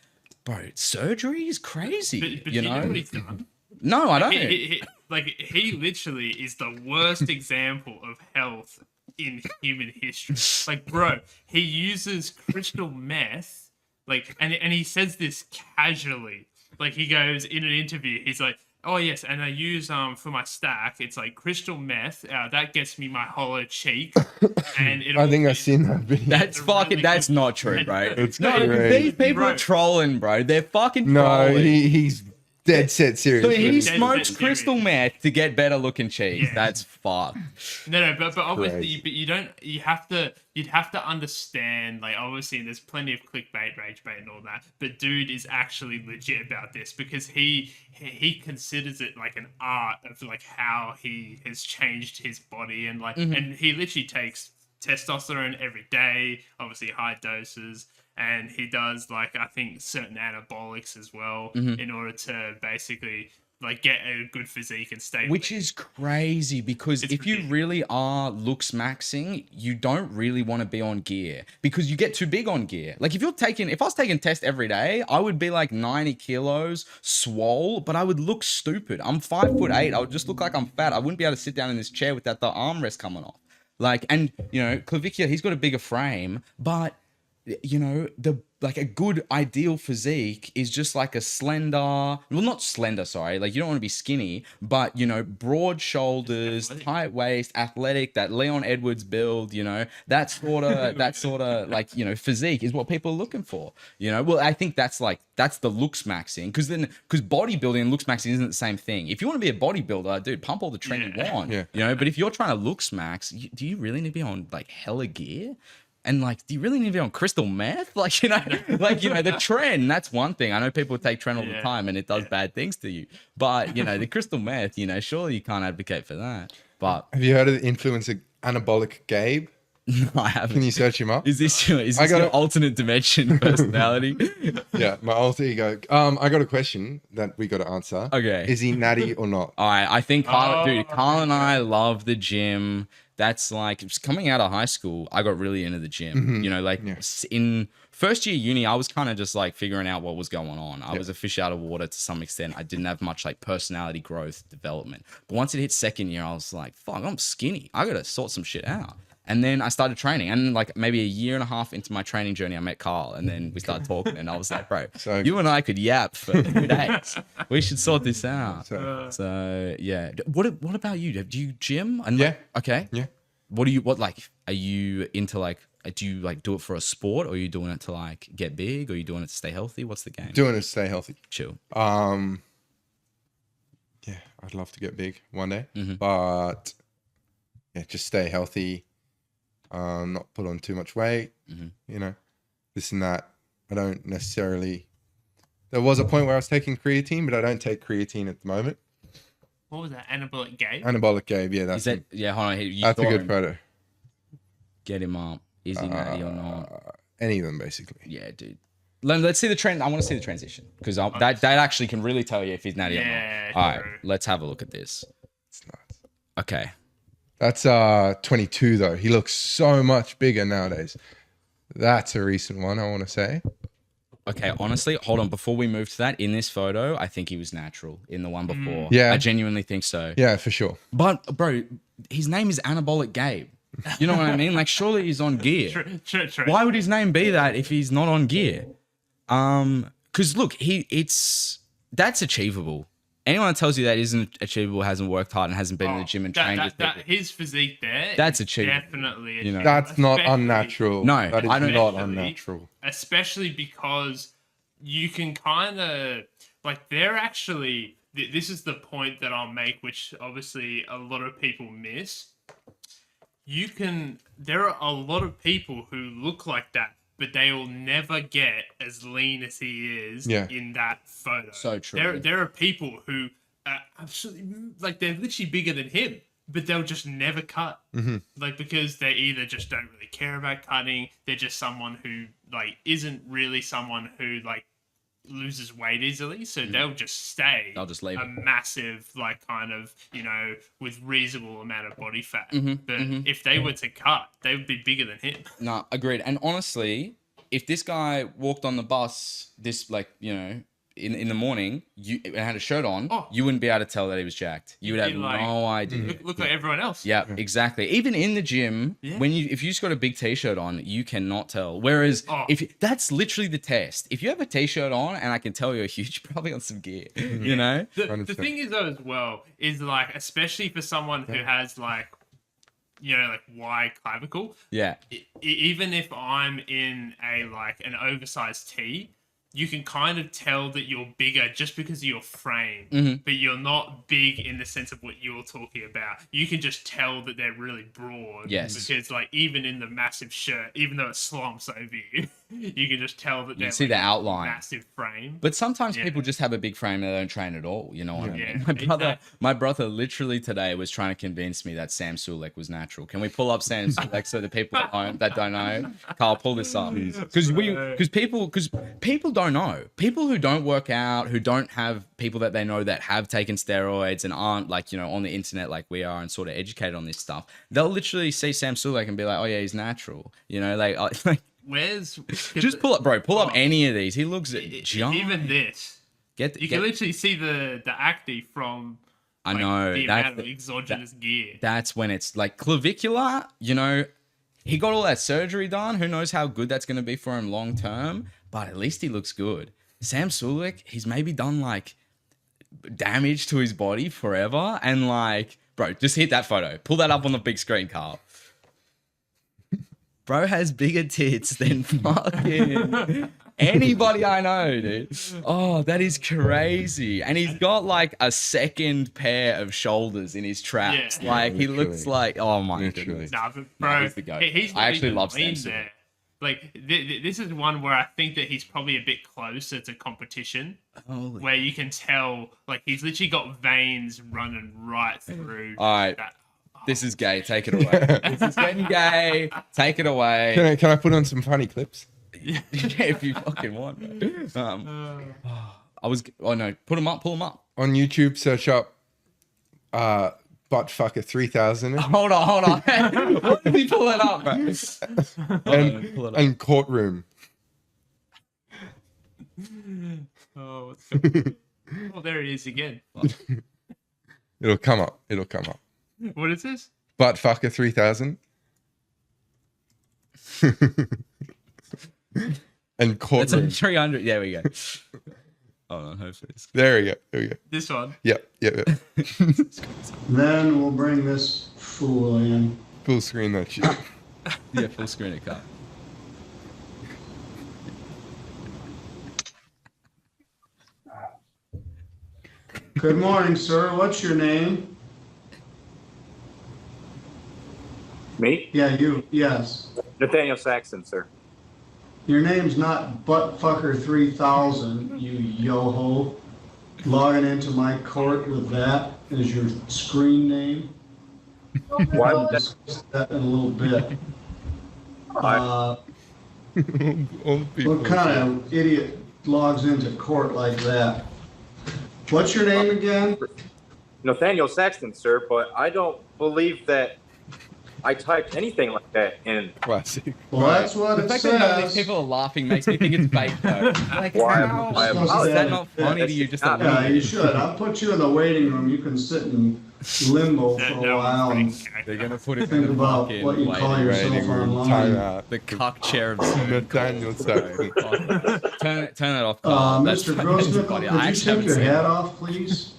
bro, surgery is crazy. But you do know? what he's done? No, I don't. He literally is the worst example of health in human history. Like, bro, he uses crystal meth Like, and he says this casually. Like, he goes in an interview, he's like, "Oh yes, and I use for my stack, it's like crystal meth. That gets me my hollow cheek, and it. I think also- I've seen that video. That's a fucking. really That's good- not true, bro. It's No, crazy. these people are Bro. trolling, bro. They're fucking No, trolling. he's dead set serious. So with he it. smokes Dead crystal serious. meth to get better looking cheese. Yeah. That's fucked. No, but obviously, Crazy. but you don't. You'd have to understand. Like, obviously, there's plenty of clickbait, rage bait, and all that. But dude is actually legit about this because he considers it like an art of like how he has changed his body and like, and he literally takes testosterone every day, obviously high doses. And he does like I think certain anabolics as well in order to basically like get a good physique and stay. Which lean. is crazy because It's if you ridiculous. really are looks maxing, you don't really want to be on gear because you get too big on gear. Like if I was taking test every day, I would be like 90 kilos, swole, but I would look stupid. I'm 5'8". I would just look like I'm fat. I wouldn't be able to sit down in this chair without the armrest coming off. Like, and you know, Klavikia, he's got a bigger frame, but you know, a good ideal physique is just like a slender, well, not slender, sorry, like you don't want to be skinny, but you know, broad shoulders, Athletic. tight waist, athletic, that Leon Edwards build, you know, that sort of like, you know, physique is what people are looking for, you know. Well, I think that's the looks maxing because bodybuilding and looks maxing isn't the same thing. If you want to be a bodybuilder, dude, pump all the training you want, Yeah. you know, but if you're trying to looks max, do you really need to be on like hella gear? And like, do you really need to be on crystal meth? Like, you know, the trend, that's one thing. I know people take trend all the Yeah. time and it does bad things to you. But, you know, the crystal meth, you know, surely you can't advocate for that. But Have you heard of the influencer Anabolic Gabe? no, I Can haven't. you search him up? Is this I got your it. alternate dimension personality? Yeah, my alter ego. I got a question that we got to answer. Okay. Is he natty or not? All right, I think Carl Oh, and I love the gym. That's like just coming out of high school, I got really into the gym. You know, like in first year uni, I was kind of just like figuring out what was going on. I was a fish out of water to some extent. I didn't have much like personality growth development. But once it hit second year, I was like, fuck, I'm skinny. I got to sort some shit out. And then I started training. And like maybe a year and a half into my training journey, I met Carl. And then we started talking. And I was like, bro, So- you and I could yap for 2 days. We should sort this out. So- So yeah. What about you? Do you gym? And Yeah. Okay. Yeah. Are you into like, do you like do it for a sport or are you doing it to like get big or are you doing it to stay healthy? What's the game? Doing it to stay healthy. Chill. Yeah, I'd love to get big one day, Mhm. but yeah, just stay healthy. Not put on too much weight. Mhm. You know, this and that. I don't necessarily. There was a point where I was taking creatine, but I don't take creatine at the moment. What was that? Anabolic Gabe? Anabolic Gabe, yeah, Is that's that, yeah, hold on. You that's a saw good him. photo. Get him up. Is he natty or not? Any of them, basically. Yeah, dude. Let's see the trend. I want to see the transition because that actually can really tell you if he's natty Yeah, or not. All right, true. let's have a look at this. It's nuts. Okay. That's 22 though. He looks so much bigger nowadays. That's a recent one, I want to say. Okay, honestly, hold on. Before we move to that, in this photo, I think he was natural in the one before. Yeah. I genuinely think so. Yeah, for sure. But, bro, his name is Anabolic Gabe. You know what I mean? Like, surely he's on gear. True. Why would his name be that if he's not on gear? Because look, that's achievable. Anyone that tells you that isn't achievable hasn't worked hard and hasn't been in the gym and trained with people. His physique there. That's is achievable. Definitely. You know. That's not Especially- unnatural. No, that is I don't- not Especially- unnatural. Especially because you can kind of like they're actually. This is the point that I'll make, which obviously a lot of people miss. There are a lot of people who look like that, but they will never get as lean as he is Yeah. in that photo. So true. There are people who are absolutely like they're literally bigger than him, but they'll just never cut. Mm-hmm. Like because they either just don't really care about cutting, they're just someone who like isn't really someone who like loses weight easily, so they'll just stay. They'll just leave a it. massive like kind of with reasonable amount of body fat. Mhm, But mhm. if they were to cut, they would be bigger than him. No, agreed. And honestly, if this guy walked on the bus, this like, in the morning, you had a shirt on, Oh. you wouldn't be able to tell that he was jacked. You would have You'd be like, no idea. Look like everyone else. Yeah, exactly. Even in the gym, Yeah. if you just got a big t-shirt on, you cannot tell. Whereas if that's literally the test. If you have a t-shirt on and I can tell you're huge, you're probably on some gear. You know? The 100%. thing is though as well is like especially for someone who has like like wide clavicle, Yeah. even if I'm in a like an oversized tee, you can kind of tell that you're bigger just because of your frame, Mm-hmm. but you're not big in the sense of what you're talking about. You can just tell that they're really broad. Yes. Because like even in the massive shirt, even though it slumps over you, you can just tell that they're see like, the outline. massive frame. But sometimes Yeah. people just have a big frame and they don't train at all. You know what I Yeah. mean? My brother literally today was trying to convince me that Sam Sulek was natural. Can we pull up Sam Sulek so the people that don't know? Carl, pull this up. Because people don't know. People who don't work out, who don't have people that they know that have taken steroids and aren't like, on the internet like we are and sort of educated on this stuff, they'll literally see Sam Sulek and be like, oh yeah, he's natural. Like Where's just pull up any of these. He looks giant. even this. You can literally see the acne from I know the that's amount of exogenous gear. that's when it's like clavicular, he got all that surgery done. Who knows how good that's going to be for him long term, but at least he looks good. Sam Sulek, he's maybe done like damage to his body forever. And like, bro, just hit that photo. Pull that up on the big screen, Carl. Bro has bigger tits than fucking anybody I know, dude. Oh, that is crazy. And he's got like a second pair of shoulders in his traps. Yeah. Like he Literally. looks like, oh my Literally. goodness. Nah, but bro, he's the goat. he's I actually not love even Sam lean there. Like this is one where I think that he's probably a bit closer to competition, Holy. where you can tell like he's literally got veins running right through. All right. That. This is gay. Take it away. This is getting gay. Take it away. Can I put on some funny clips? Yeah, if you fucking want. Bro. Oh no, put them up. Pull them up. On YouTube, search up Buttfucker 3000 Hold on. What did he pull it up, bro? Pull it up. and Courtroom. Oh, what's going on? Oh, there he is again. It'll come up. What is this? Buttfucker 3000 and It's Courtroom. a 300. There we go. Hold on, hopefully. There we go. This one. Yep. Then we'll bring this fool in. Full screen that shit. Yeah, full screen it, Carl. Good morning, sir. What's your name? Me? Yeah, you. Yes. Nathaniel Saxon, sir. Your name's not Buttfucker 3000, you yo-ho. Logging into my court with that as your screen name. Why We'll would that? discuss that in a little bit. All the people. What kind of idiot logs into court like that? What's your name again? Nathaniel Saxton, sir, but I don't believe that I typed anything like that in. Classic. Well, that's what The it fact that none of these says. people are laughing makes me think it's fake, though. Like, Why- how why- is that not funny to you? Just a Yeah, little Yeah, you should. I'll put you in the waiting room. You can sit in limbo for That a one's while pretty and gay. They're gonna put it in think the about fucking what you call waiting yourself room. online. Timeout. The cock chair of Zoom. Nathaniel Saxon. Turn it off, Carl. That's Mr. funny. Grossnickel, Funny. could I you actually take haven't your seen hat it. off, please?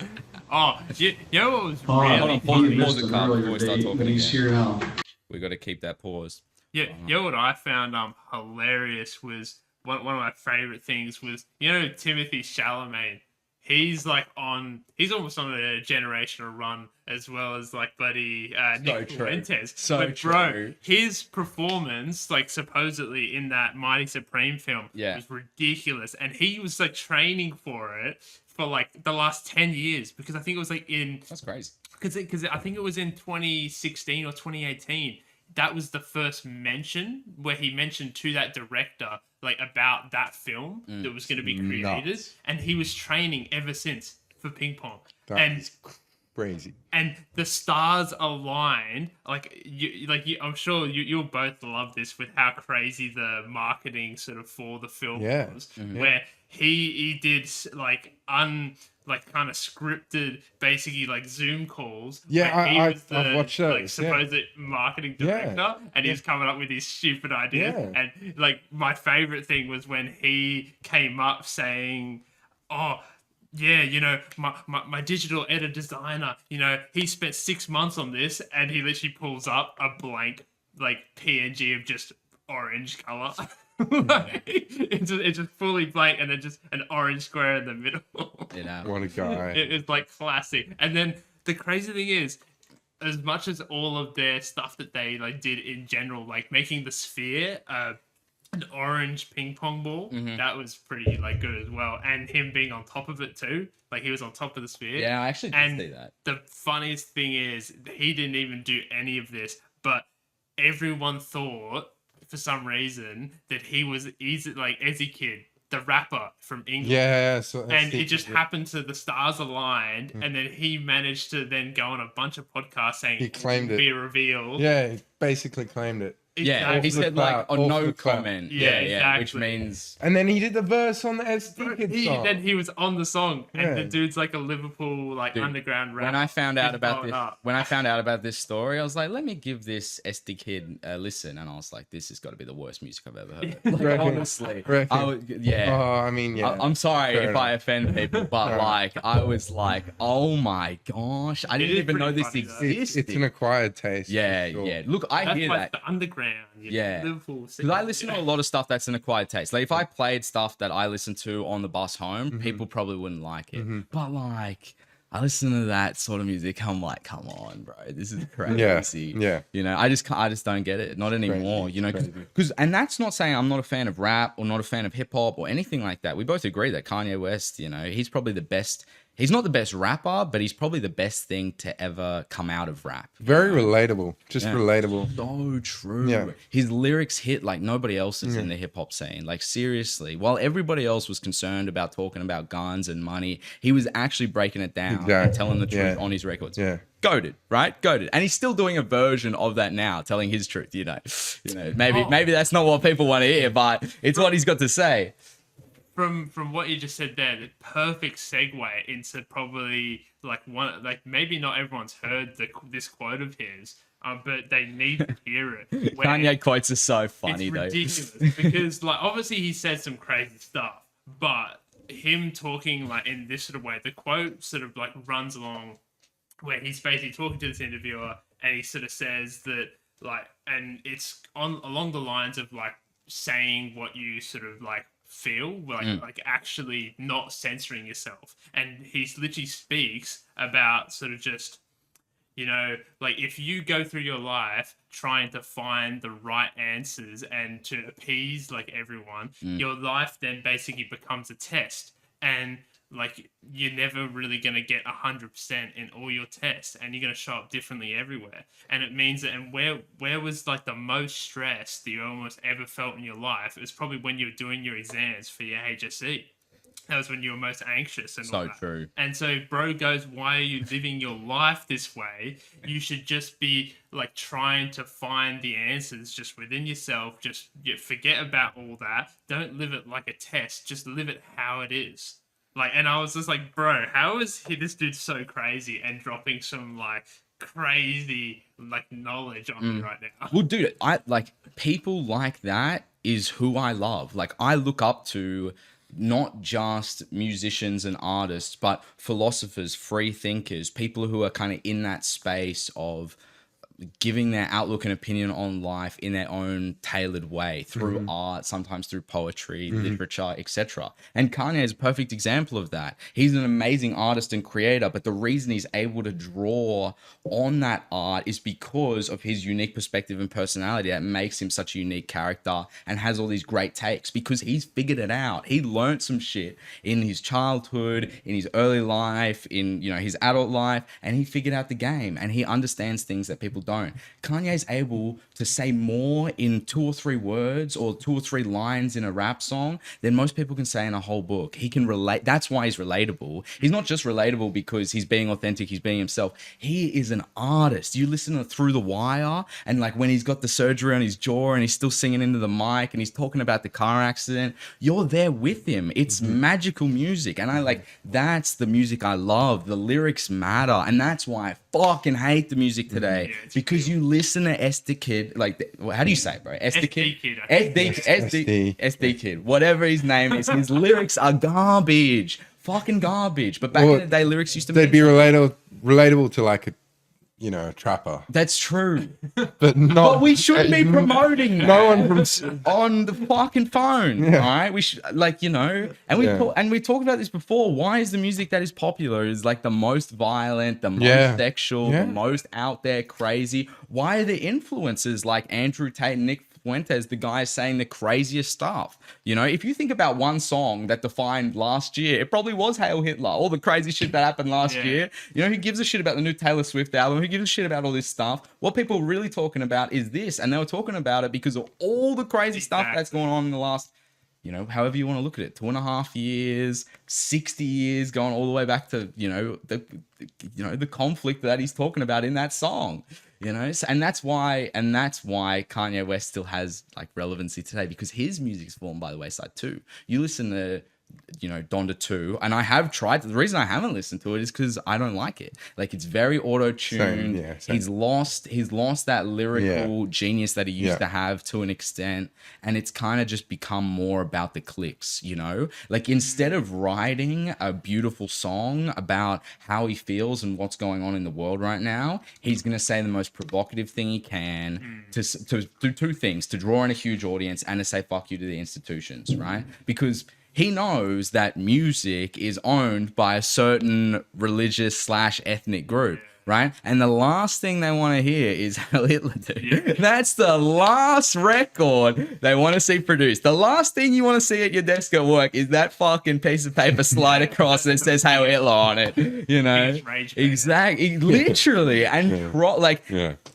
Oh, you know what was Oh, really Hold on, he pause missed it, an Carl, earlier before we start date, talking but he's again. here now. We got to keep that paused. Yeah, you know what I found hilarious was one of my favorite things was Timothy Chalamet. He's he's almost on a generational run as well as like buddy Nick true. Fuentes. So but bro, true. his performance like supposedly in that Mighty Supreme film Yeah. was ridiculous, and he was like training for it for like the last 10 years because I think it was like in That's crazy. because I think it was in 2016 or 2018. That was the first mention where he mentioned to that director like about that film that was going to be created, nuts. and he was training ever since for ping pong. That and is Crazy. and the stars aligned. I'm sure you'll both love this with how crazy the marketing sort of for the film Yeah. was, Mhm. where he did kind of scripted, basically like Zoom calls. Yeah, where he I've was the watched like those, yeah. supposed marketing Yeah. director, and he was coming up with these stupid ideas. Yeah. And like my favorite thing was when he came up saying, "Oh, yeah, my digital editor designer, he spent 6 months on this," and he literally pulls up a blank like PNG of just orange color. It's just fully blank, and then just an orange square in the middle. You know. What a guy. It's like classic. And then the crazy thing is, as much as all of their stuff that they like did in general, like making the sphere an orange ping pong ball, that was pretty like good as well. And him being on top of it too, like he was on top of the sphere. Yeah, I actually did see that. The funniest thing is he didn't even do any of this, but everyone thought for some reason that he's like Ezzy Kid, the rapper from England. Yeah, so And it just happened to the stars aligned, and then he managed to then go on a bunch of podcasts saying He claimed it. be revealed. Yeah, he basically claimed it. Yeah, he Off the said like clout, on off no the clout. comment. Yeah, Yeah, which exactly. means And then he did the verse on the SD Kid song. Then he was on the song, and the Yeah. dude's like a Liverpool Dude, underground rapper. when I found out He's about blowing this, up. when I found out about this story, I was like, let me give this SD Kid a listen, and I was like, this has got to be the worst music I've ever heard. Like, Reckon. honestly, Reckon. I would, yeah. Oh, I mean, yeah. I'm sorry Fair if I enough. offend people, but No. like I was like, oh my gosh, I didn't is even know pretty this funny, though. existed. It's an acquired taste. yeah, for sure. yeah. Look, I That's hear why that. it's the underground. Yeah. Liverpool. Because I listen to a lot of stuff that's an acquired taste. Like if I played stuff that I listened to on the bus home, Mm-hmm. people probably wouldn't like it. But like I listen to that sort of music, I'm like, come on, bro, this is crazy. yeah. You know, I just don't get it. Not anymore. crazy, You know, it's because and that's not saying I'm not a fan of rap or not a fan of hip hop or anything like that. We both agree that Kanye West, you know, he's probably the best. He's not the best rapper, but he's probably the best thing to ever come out of rap. Very relatable. Just Yeah. relatable. So true. Yeah. His lyrics hit like nobody else's in the hip hop scene. Like seriously, while everybody else was concerned about talking about guns and money, he was actually breaking it down and Exactly. telling the truth Yeah. on his records. Yeah. Goated, right? Goated. And he's still doing a version of that now, telling his truth, you know. Maybe that's not what people want to hear, but it's what he's got to say. From what you just said there, the perfect segue into probably maybe not everyone's heard this quote of his, but they need to hear it. where Kanye quotes are so funny it's though. ridiculous because like obviously he said some crazy stuff, but him talking like in this sort of way, the quote sort of like runs along where he's basically talking to this interviewer and he sort of says that like, and it's on along the lines of like saying what you sort of like feel, like actually not censoring yourself. And he literally speaks about sort of just, like if you go through your life trying to find the right answers and to appease like everyone, your life then basically becomes a test. And like you're never really going to get 100% in all your tests, and you're going to show up differently everywhere. And it means that, and where was like the most stress that you almost ever felt in your life? It was probably when you were doing your exams for your HSC. That was when you were most anxious and all So that. true. And so bro goes, why are you living your life this way? You should just be like trying to find the answers just within yourself. Just forget about all that. Don't live it like a test. Just live it how it is. Like, and I was just like, bro, how is this dude so crazy and dropping some like crazy like knowledge on me right now? Well, dude, I like people like that is who I love. Like I look up to not just musicians and artists, but philosophers, free thinkers, people who are kind of in that space of giving their outlook and opinion on life in their own tailored way through art, sometimes through poetry, literature, etc. And Kanye is a perfect example of that. He's an amazing artist and creator, but the reason he's able to draw on that art is because of his unique perspective and personality that makes him such a unique character and has all these great takes because he's figured it out. He learned some shit in his childhood, in his early life, in his adult life, and he figured out the game and he understands things that people don't. Kanye's able to say more in 2 or 3 words or 2 or 3 lines in a rap song than most people can say in a whole book. He can relate. That's why he's relatable. He's not just relatable because he's being authentic, he's being himself. He is an artist. You listen to Through the Wire, and like when he's got the surgery on his jaw and he's still singing into the mic and he's talking about the car accident, you're there with him. It's magical music. And I like, that's the music I love. The lyrics matter. And that's why I fucking hate the music today. Yeah, it's because you listen to SD Kid, like, how do you say it, bro? SD Kid? Kid, I think. SD Kid, whatever his name is. His lyrics are garbage. Fucking garbage. But back in the day, lyrics used to They'd be relatable to like a, you know, a trapper. That's true. But not. But we shouldn't be promoting that No one from. on the fucking phone. Yeah. All right, we should, like, you know, and we talked about this before. Why is the music that is popular is like the most violent, the most sexual, the most out there crazy? Why are the influencers like Andrew Tate and Nick Fuentes, the guys saying the craziest stuff? You know, if you think about one song that defined last year, it probably was Hail Hitler, all the crazy shit that happened last year. You know, who gives a shit about the new Taylor Swift album? Who gives a shit about all this stuff? What people are really talking about is this, and they were talking about it because of all the crazy stuff that's going on in the last, you know, however you want to look at it, 2.5 years, 60 years, going all the way back to, you know, the conflict that he's talking about in that song. You know, so, and that's why Kanye West still has like relevancy today, because his music's fallen by the wayside too. You listen to, you know, Donda 2, and I have tried. The reason I haven't listened to it is because I don't like it. Like, it's very auto-tuned. Same. He's lost that lyrical genius that he used to have to an extent, and it's kind of just become more about the clicks, you know? Like, instead of writing a beautiful song about how he feels and what's going on in the world right now, he's going to say the most provocative thing he can to do 2 things: to draw in a huge audience and to say fuck you to the institutions, right? Because he knows that music is owned by a certain religious / ethnic group, right? And the last thing they want to hear is Hail Hitler, dude. That's the last record they want to see produced. The last thing you want to see at your desk at work is that fucking piece of paper slide across that says Hail Hitler on it, you know? Exactly, literally. And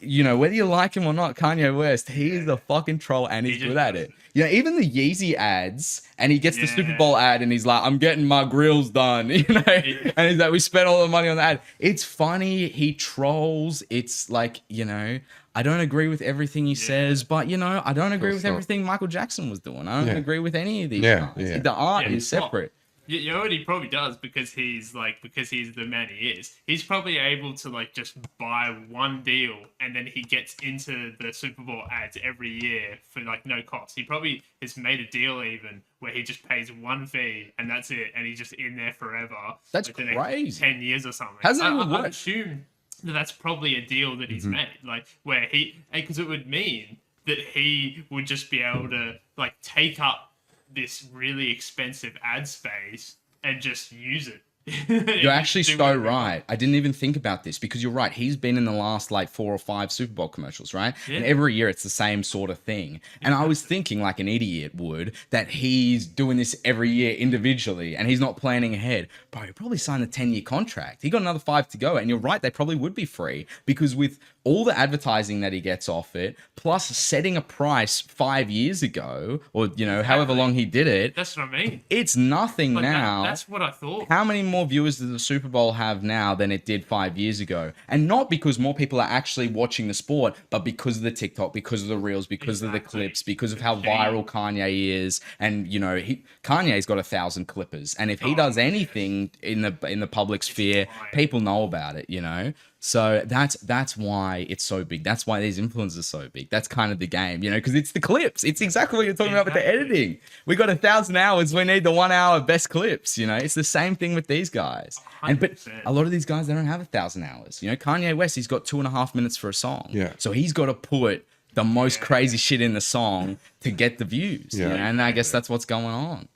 you know, whether you like him or not, Kanye West, he's a fucking troll, and he's good at it. You know, even the Yeezy ads, and he gets the Super Bowl ad, and he's like, I'm getting my grills done, you know? And he's like, we spent all the money on the ad. It's funny. He trolls. It's like, you know, I don't agree with everything he says, but, you know, I don't agree with everything Michael Jackson was doing. I don't agree with any of these guys. The art is separate. You know what he probably does, because he's the man he is. He's probably able to like just buy one deal, and then he gets into the Super Bowl ads every year for like no cost. He probably has made a deal even where he just pays one fee and that's it, and he's just in there forever. That's like, the crazy. next 10 years or something. I assume that's probably a deal that he's made, like where because it would mean that he would just be able to like take up this really expensive ad space and just use it. You're actually so right. I didn't even think about this, because you're right. He's been in the last like 4 or 5 Super Bowl commercials, right? Yeah. And every year it's the same sort of thing. And I was thinking, like an idiot would, that he's doing this every year individually and he's not planning ahead. Bro, he probably signed a 10-year contract. He got another 5 to go. And you're right, they probably would be free, because with all the advertising that he gets off it, plus setting a price 5 years ago, or, you know, however long he did it. That's what I mean. It's nothing like now. That's what I thought. How many more viewers does the Super Bowl have now than it did 5 years ago? And not because more people are actually watching the sport, but because of the TikTok, because of the reels, because of the clips, because of how viral Kanye is. And, you know, Kanye's got 1,000 clippers. And if he does anything in the public sphere, people know about it, you know? So that's why it's so big. That's why these influencers are so big. That's kind of the game, you know, because it's the clips. It's exactly what you're talking about with the editing. We got 1,000 hours. We need the 1 hour best clips, you know. It's the same thing with these guys. But a lot of these guys, they don't have 1,000 hours. You know, Kanye West, he's got 2.5 minutes for a song. Yeah. So he's got to put the most crazy shit in the song to get the views. You know? And I guess that's what's going on.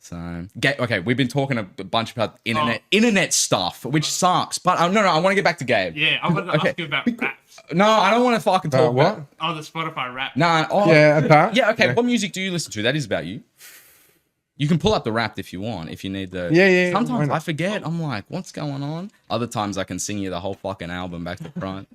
So, okay, we've been talking a bunch about internet stuff, which sucks. But no, I want to get back to Gabe. Yeah, I want to ask you about raps. No, I don't want to fucking talk what? Oh, the Spotify rap. Nah. Okay. What music do you listen to? That is about you. You can pull up the rap if you want, if you need the. Yeah. Sometimes I forget. I'm like, what's going on? Other times I can sing you the whole fucking album back to front.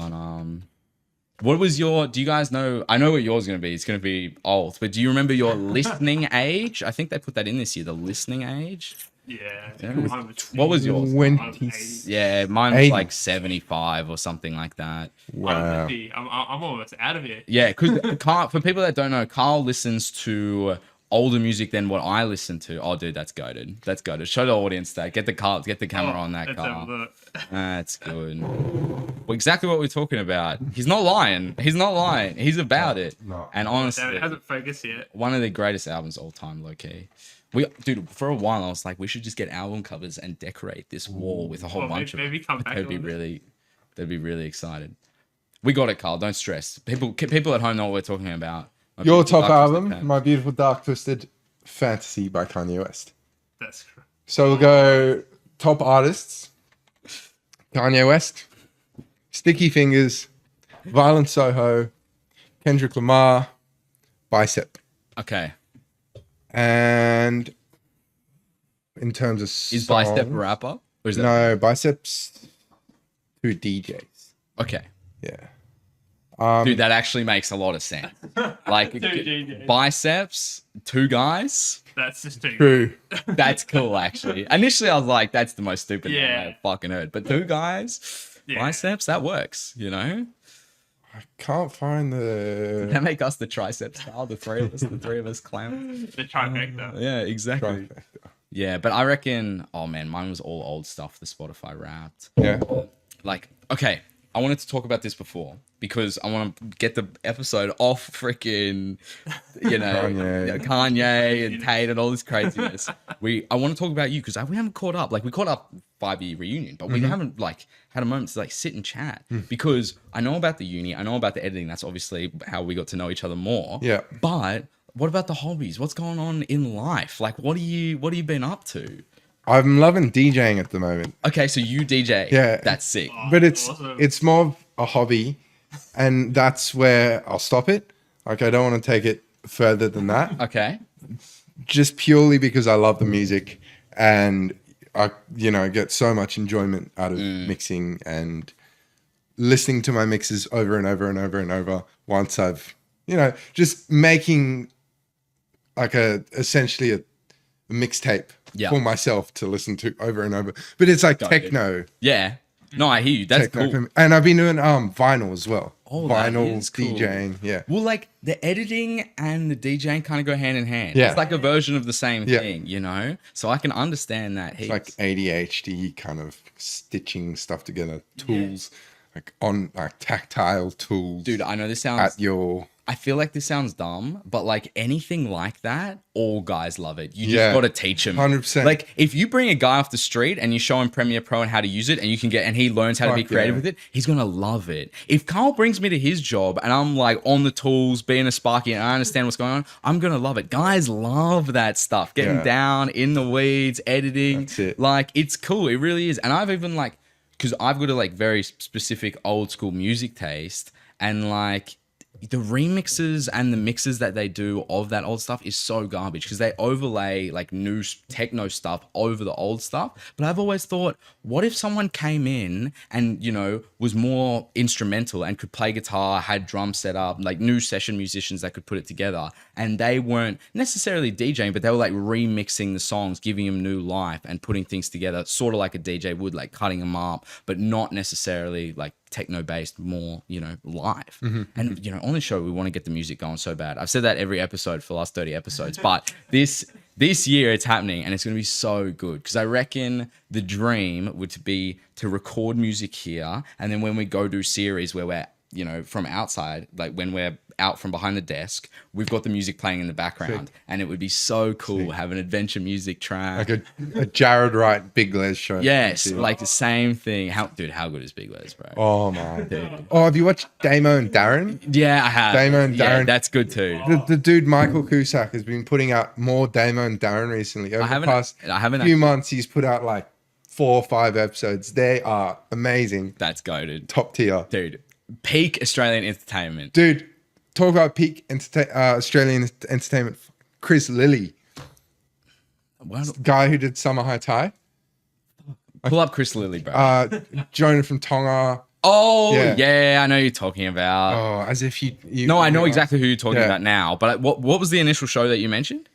But what was your? Do you guys know? I know what yours is gonna be. It's gonna be old, but do you remember your listening age? I think they put that in this year. The listening age. Yeah. Yeah. Mine was What was yours? 20. Yeah, mine was 80. like 75 or something like that. Wow. I'm almost out of it. Yeah, because for people that don't know, Carl listens to older music than what I listen to. Oh, dude, that's goated. That's goated. Show the audience that. Get the camera on that Let's have a car. look. That's good. Well, exactly what we're talking about. He's not lying. He's not lying. He's about it. No. And Damn, honestly, it hasn't focused yet. one of the greatest albums of all time, low key. Dude, for a while I was like, we should just get album covers and decorate this wall with a whole Well, bunch maybe of come them. back They'd be really excited. We got it, Carl. Don't stress. People at home know what we're talking about. My Your Beautiful top Dark Twisted album, Fantasy. My Beautiful Dark Twisted Fantasy by Kanye West. That's correct. So we'll go top artists. Kanye West, Sticky Fingers, Violent Soho, Kendrick Lamar, Bicep. Okay. And in terms of Is Bicep a rapper? Or is that No, Bicep's two DJs. okay? Yeah. Dude, that actually makes a lot of sense. Like DJs. Biceps, two guys. That's just too True. That's cool, actually. Initially, I was like, "That's the most stupid thing Yeah. I've fucking heard." But two guys, Yeah. biceps, that works. You know, I can't find the that make us the triceps style. The three of us clowns. the trifecta. Yeah, exactly. trifecta. Yeah, but I reckon. Oh man, mine was all old stuff. The Spotify Wrapped. Yeah. Like, okay, I wanted to talk about this before because I want to get the episode off freaking, Kanye and Tate and all this craziness. I want to talk about you because we haven't caught up. Like, we caught up 5-year reunion, but we haven't like had a moment to like sit and chat because I know about the uni, I know about the editing. That's obviously how we got to know each other more. Yeah. But what about the hobbies? What's going on in life? Like, what have you been up to? I'm loving DJing at the moment. Okay, so you DJ. Yeah. That's sick. But it's Awesome. it's more of a hobby, and that's where I'll stop it. Like I don't want to take it further than that. Okay. Just purely because I love the music and I get so much enjoyment out of mixing and listening to my mixes over and over and over and over once I've just making like essentially a mixtape Yeah. for myself to listen to over and over. But it's like Got it. techno. Yeah. No, I hear you. That's techno. cool. And I've been doing vinyl as well. Oh, that vinyl is cool. DJing. Yeah. Well, like the editing and the DJing kind of go hand in hand. Yeah. It's like a version of the same Yeah. thing, you know? So I can understand that. It's like ADHD kind of stitching stuff together, tools, like tactile tools. Dude, I know this sounds at your I feel like this sounds dumb, but like anything like that, all guys love it. You just Yeah. got to teach him. 100%. Like if you bring a guy off the street and you show him Premiere Pro and how to use it, and he learns how to be Fuck creative yeah. with it, he's gonna love it. If Carl brings me to his job and I'm like on the tools, being a Sparky, and I understand what's going on, I'm gonna love it. Guys love that stuff, getting Yeah. down in the weeds, editing. That's it. Like it's cool. It really is. And I've even like, because I've got a like very specific old school music taste, and like the remixes and the mixes that they do of that old stuff is so garbage because they overlay like new techno stuff over the old stuff. But I've always thought, what if someone came in and, was more instrumental and could play guitar, had drums set up, like new session musicians that could put it together, and they weren't necessarily DJing, but they were like remixing the songs, giving them new life and putting things together, sort of like a DJ would, like cutting them up, but not necessarily like techno based, more live. And on the show we want to get the music going so bad. I've said that every episode for the last 30 episodes, but this year it's happening and it's going to be so good because I reckon the dream would be to record music here, and then when we go do series where we're from outside, like when we're out from behind the desk, we've got the music playing in the background. Sick. And it would be so cool, have an adventure music track. like a Jared Wright Big Les show. Yes, like the same thing. How good is Big Les, bro? Oh my. Oh, have you watched Damo and Darren? Yeah, I have. Damo and Yeah, Darren. that's good too. The dude Michael Cusack has been putting out more Damo and Darren recently. Over the past I haven't few months, he's put out like 4 or 5 episodes. They are amazing, That's goated. top tier. Dude, peak Australian entertainment. Dude, talk about peak Australian entertainment. Chris Lilly, guy who did Summer High Tide. Pull up Chris Lilly, bro. Jonah from Tonga, Oh, Yeah. yeah, I know who you're talking about. Oh, as if you No, I know exactly who you're talking Yeah. about now. But what was the initial show that you mentioned?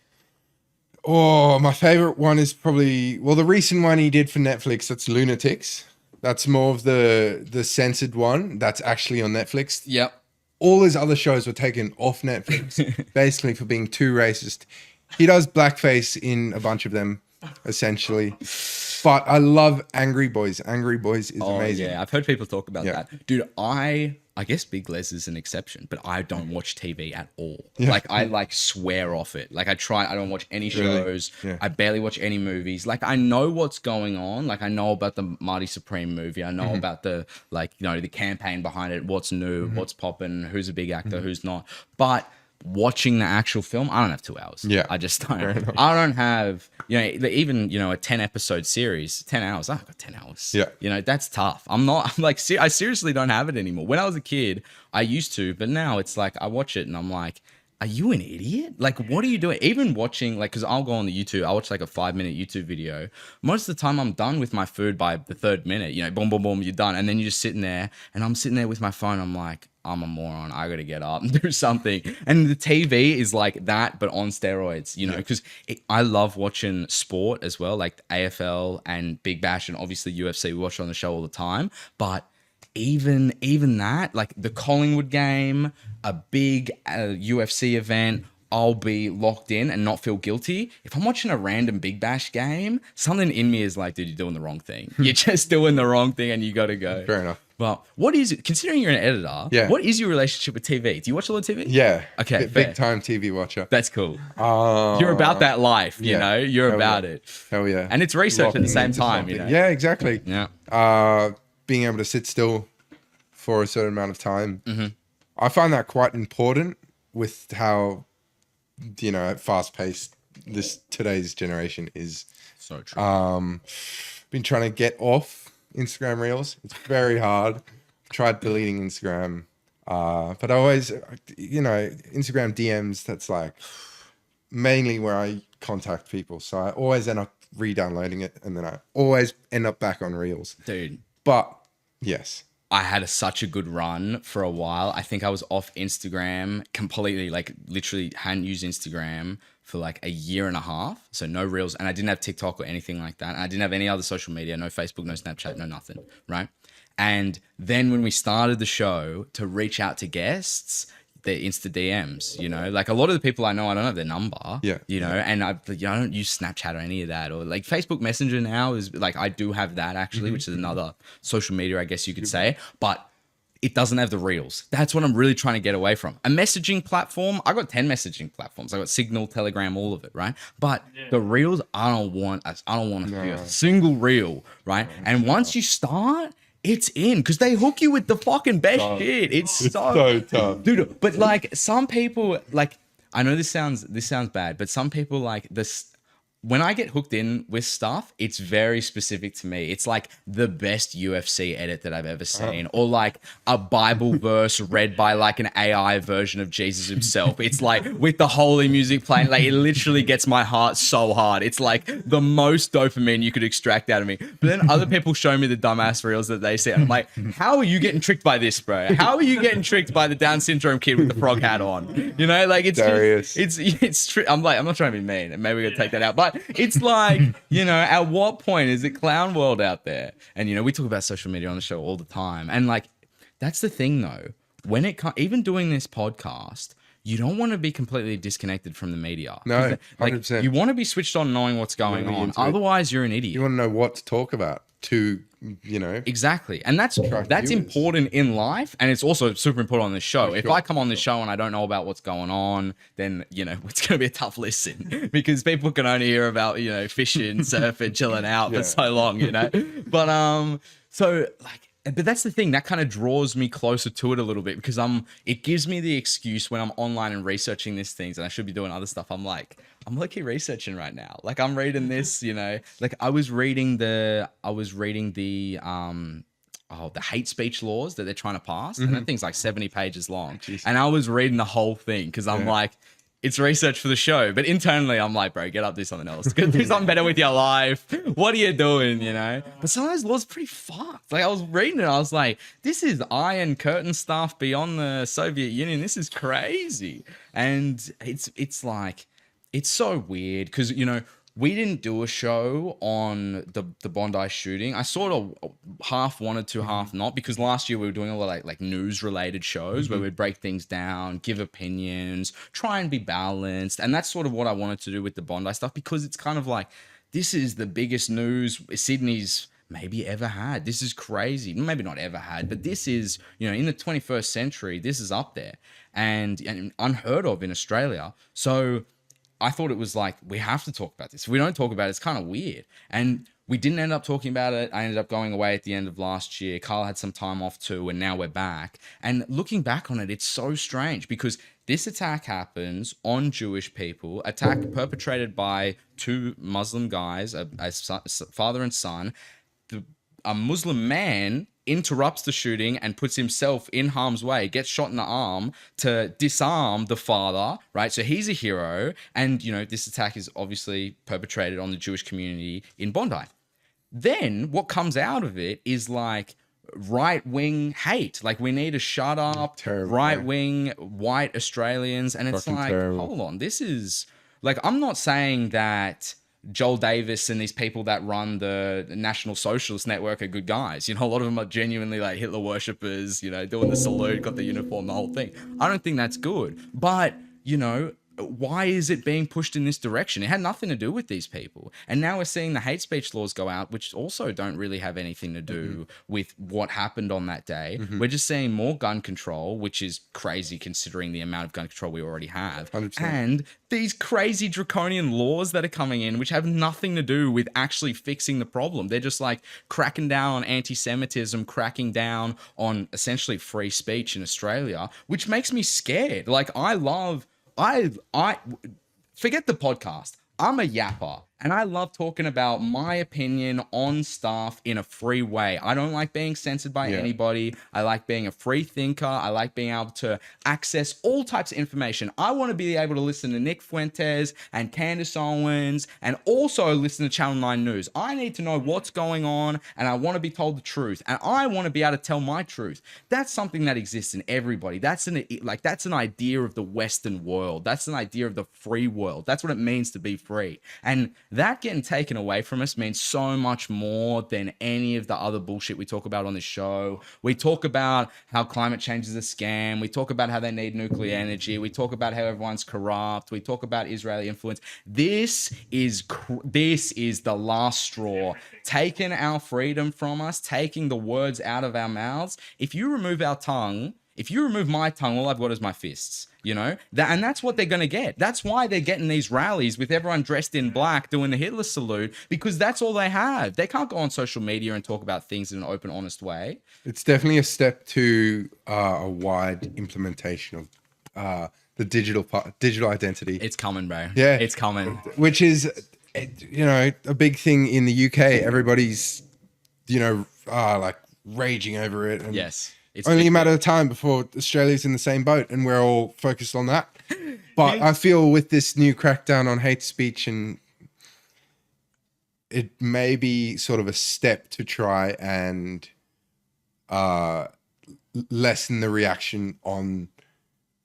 Oh, my favorite one is probably the recent one he did for Netflix. That's Lunatics. That's more of the censored one. That's actually on Netflix. Yep. All his other shows were taken off Netflix, basically for being too racist. He does blackface in a bunch of them, essentially. But I love Angry Boys. Angry Boys is amazing. Yeah, I've heard people talk about Yeah. that. Dude, I guess Big Les is an exception, but I don't watch TV at all. Yeah. Like I swear off it. Like I don't watch any shows. Yeah. I barely watch any movies. Like I know what's going on. Like I know about the Marty Supreme movie. I know about the the campaign behind it, what's new, what's popping, who's a big actor, who's not. But watching the actual film, I don't have 2 hours. Yeah. I just Fair don't. enough. I don't have, even, a 10 episode series, 10 hours. I've got 10 hours. Yeah. That's tough. I'm like, I seriously don't have it anymore. When I was a kid, I used to, but now it's like, I watch it and I'm like, are you an idiot? Like, what are you doing? Even watching, like, because I'll go on the YouTube, I'll watch like a 5-minute YouTube video. Most of the time I'm done with my food by the 3rd minute, boom, boom, boom, you're done. And then you're just sitting there and I'm sitting there with my phone. I'm like, I'm a moron. I got to get up and do something. And the TV is like that, but on steroids, because I love watching sport as well, like AFL and Big Bash and obviously UFC. We watch it on the show all the time. But even that, like the Collingwood game, a big UFC event, I'll be locked in and not feel guilty. If I'm watching a random Big Bash game, something in me is like, dude, you're doing the wrong thing. You're just doing the wrong thing and you got to go. Fair enough. But what is it, considering you're an editor, Yeah. what is your relationship with TV? Do you watch a lot of TV? Yeah. Okay, fair. Big time TV watcher. That's cool. You're about that life, yeah. You're Hell about yeah. it. Hell yeah. And it's research at the Locking same into time, something. you know? Yeah, exactly. Yeah. Being able to sit still for a certain amount of time. Mm-hmm. I find that quite important with how, fast paced today's generation is. So true. Been trying to get off Instagram Reels. It's very hard. Tried deleting Instagram. But I always, Instagram DMs, that's like mainly where I contact people. So I always end up re-downloading it and then I always end up back on Reels. Dude, But yes. I had such a good run for a while. I think I was off Instagram completely, like literally hadn't used Instagram for like a year and a half. So no Reels. And I didn't have TikTok or anything like that. And I didn't have any other social media, no Facebook, no Snapchat, no nothing, right? And then when we started the show to reach out to guests, their Insta DMs, like a lot of the people I know, I don't have their number, Yeah. and I don't use Snapchat or any of that, or like Facebook Messenger now is like, I do have that actually, which is another social media, I guess you could say, but it doesn't have the Reels. That's what I'm really trying to get away from. A messaging platform, I got 10 messaging platforms. I got Signal, Telegram, all of it, right? But the Reels, I don't want to see a single Reel, right? And once you start, it's in because they hook you with the fucking best shit. It's so tough. dude. But like some people, like I know this sounds bad, but some people like this. When I get hooked in with stuff, it's very specific to me. It's like the best UFC edit that I've ever seen, or like a Bible verse read by like an AI version of Jesus himself. It's like with the holy music playing, like it literally gets my heart so hard. It's like the most dopamine you could extract out of me. But then other people show me the dumbass reels that they see. And I'm like, how are you getting tricked by this, bro? How are you getting tricked by the Down syndrome kid with the frog hat on? Like it's Darius. I'm like, I'm not trying to be mean, and maybe we're gonna take that out, but it's like, at what point is it clown world out there? And we talk about social media on the show all the time, and like that's the thing though. When it even doing this podcast, you don't want to be completely disconnected from the media. No, like 100%. you want to be switched on, knowing what's going be on. into it. Otherwise, you're an idiot. You want to know what to talk about to, Exactly. And that's viewers. important in life. And it's also super important on this show. If I come on this show and I don't know about what's going on, then, it's going to be a tough listen because people can only hear about, fishing, surfing, chilling out for so long, But, so like, but that's the thing that kind of draws me closer to it a little bit because it gives me the excuse when I'm online and researching these things and I should be doing other stuff. I'm low-key researching right now. Like I'm reading this, like I was reading the hate speech laws that they're trying to pass. And that thing's like 70 pages long. And I was reading the whole thing because I'm like, It's research for the show. But internally, I'm like, bro, get up, do something else. Do something better with your life. What are you doing, you know? But some of those laws are pretty fucked. Like, I was reading it, I was like, this is Iron Curtain stuff beyond the Soviet Union. This is crazy. And it's like, it's so weird because, you know, we didn't do a show on the Bondi shooting. I sort of half wanted to, half not, because last year we were doing a lot of like news related shows where we'd break things down, give opinions, try and be balanced. And that's sort of what I wanted to do with the Bondi stuff, because it's kind of like, this is the biggest news Sydney's maybe ever had. This is crazy. Maybe not ever had, but this is, you know, in the 21st century, this is up there and unheard of in Australia. So I thought it was like, we have to talk about this. If we don't talk about it, it's kind of weird. And we didn't end up talking about it. I ended up going away at the end of last year. Carl had some time off too, and now we're back. And looking back on it, it's so strange because this attack happens on Jewish people, attack perpetrated by two Muslim guys, a father and son. A Muslim man interrupts the shooting and puts himself in harm's way, gets shot in the arm to disarm the father, right? So he's a hero. And, you know, this attack is obviously perpetrated on the Jewish community in Bondi. Then what comes out of it is like right-wing hate. Like, we need to shut up right-wing white Australians. And it's like, hold on, this is like, I'm not saying that Joel Davis and these people that run the National Socialist Network are good guys. You know, a lot of them are genuinely like Hitler worshippers, you know, doing the salute, got the uniform, the whole thing. I don't think that's good. But, you know, why is it being pushed in this direction? It had nothing to do with these people. And now we're seeing the hate speech laws go out, which also don't really have anything to do with what happened on that day. We're just seeing more gun control, which is crazy considering the amount of gun control we already have. 100%. And these crazy draconian laws that are coming in, which have nothing to do with actually fixing the problem. They're just like cracking down on anti-Semitism, cracking down on essentially free speech in Australia, which makes me scared. Like, I forget the podcast. I'm a yapper and I love talking about my opinion on stuff in a free way. I don't like being censored by anybody. I like being a free thinker. I like being able to access all types of information. I want to be able to listen to Nick Fuentes and Candace Owens and also listen to Channel 9 News. I need to know what's going on and I want to be told the truth and I want to be able to tell my truth. That's something that exists in everybody. That's an idea of the Western world. That's an idea of the free world. That's what it means to be free. And that getting taken away from us means so much more than any of the other bullshit we talk about on this show. We talk about how climate change is a scam. We talk about how they need nuclear energy. We talk about how everyone's corrupt. We talk about Israeli influence. This is the last straw. Taking our freedom from us, taking the words out of our mouths. If you remove our tongue, if you remove my tongue, all I've got is my fists, you know? And that's what they're going to get. That's why they're getting these rallies with everyone dressed in black doing the Hitler salute, because that's all they have. They can't go on social media and talk about things in an open, honest way. It's definitely a step to a wide implementation of the digital identity. It's coming, bro. Yeah. It's coming. Which is, you know, a big thing in the UK. Everybody's, you know, like raging over it. And Yes. It's only a matter of time before Australia's in the same boat and we're all focused on that. But I feel with this new crackdown on hate speech, and it may be sort of a step to try and lessen the reaction on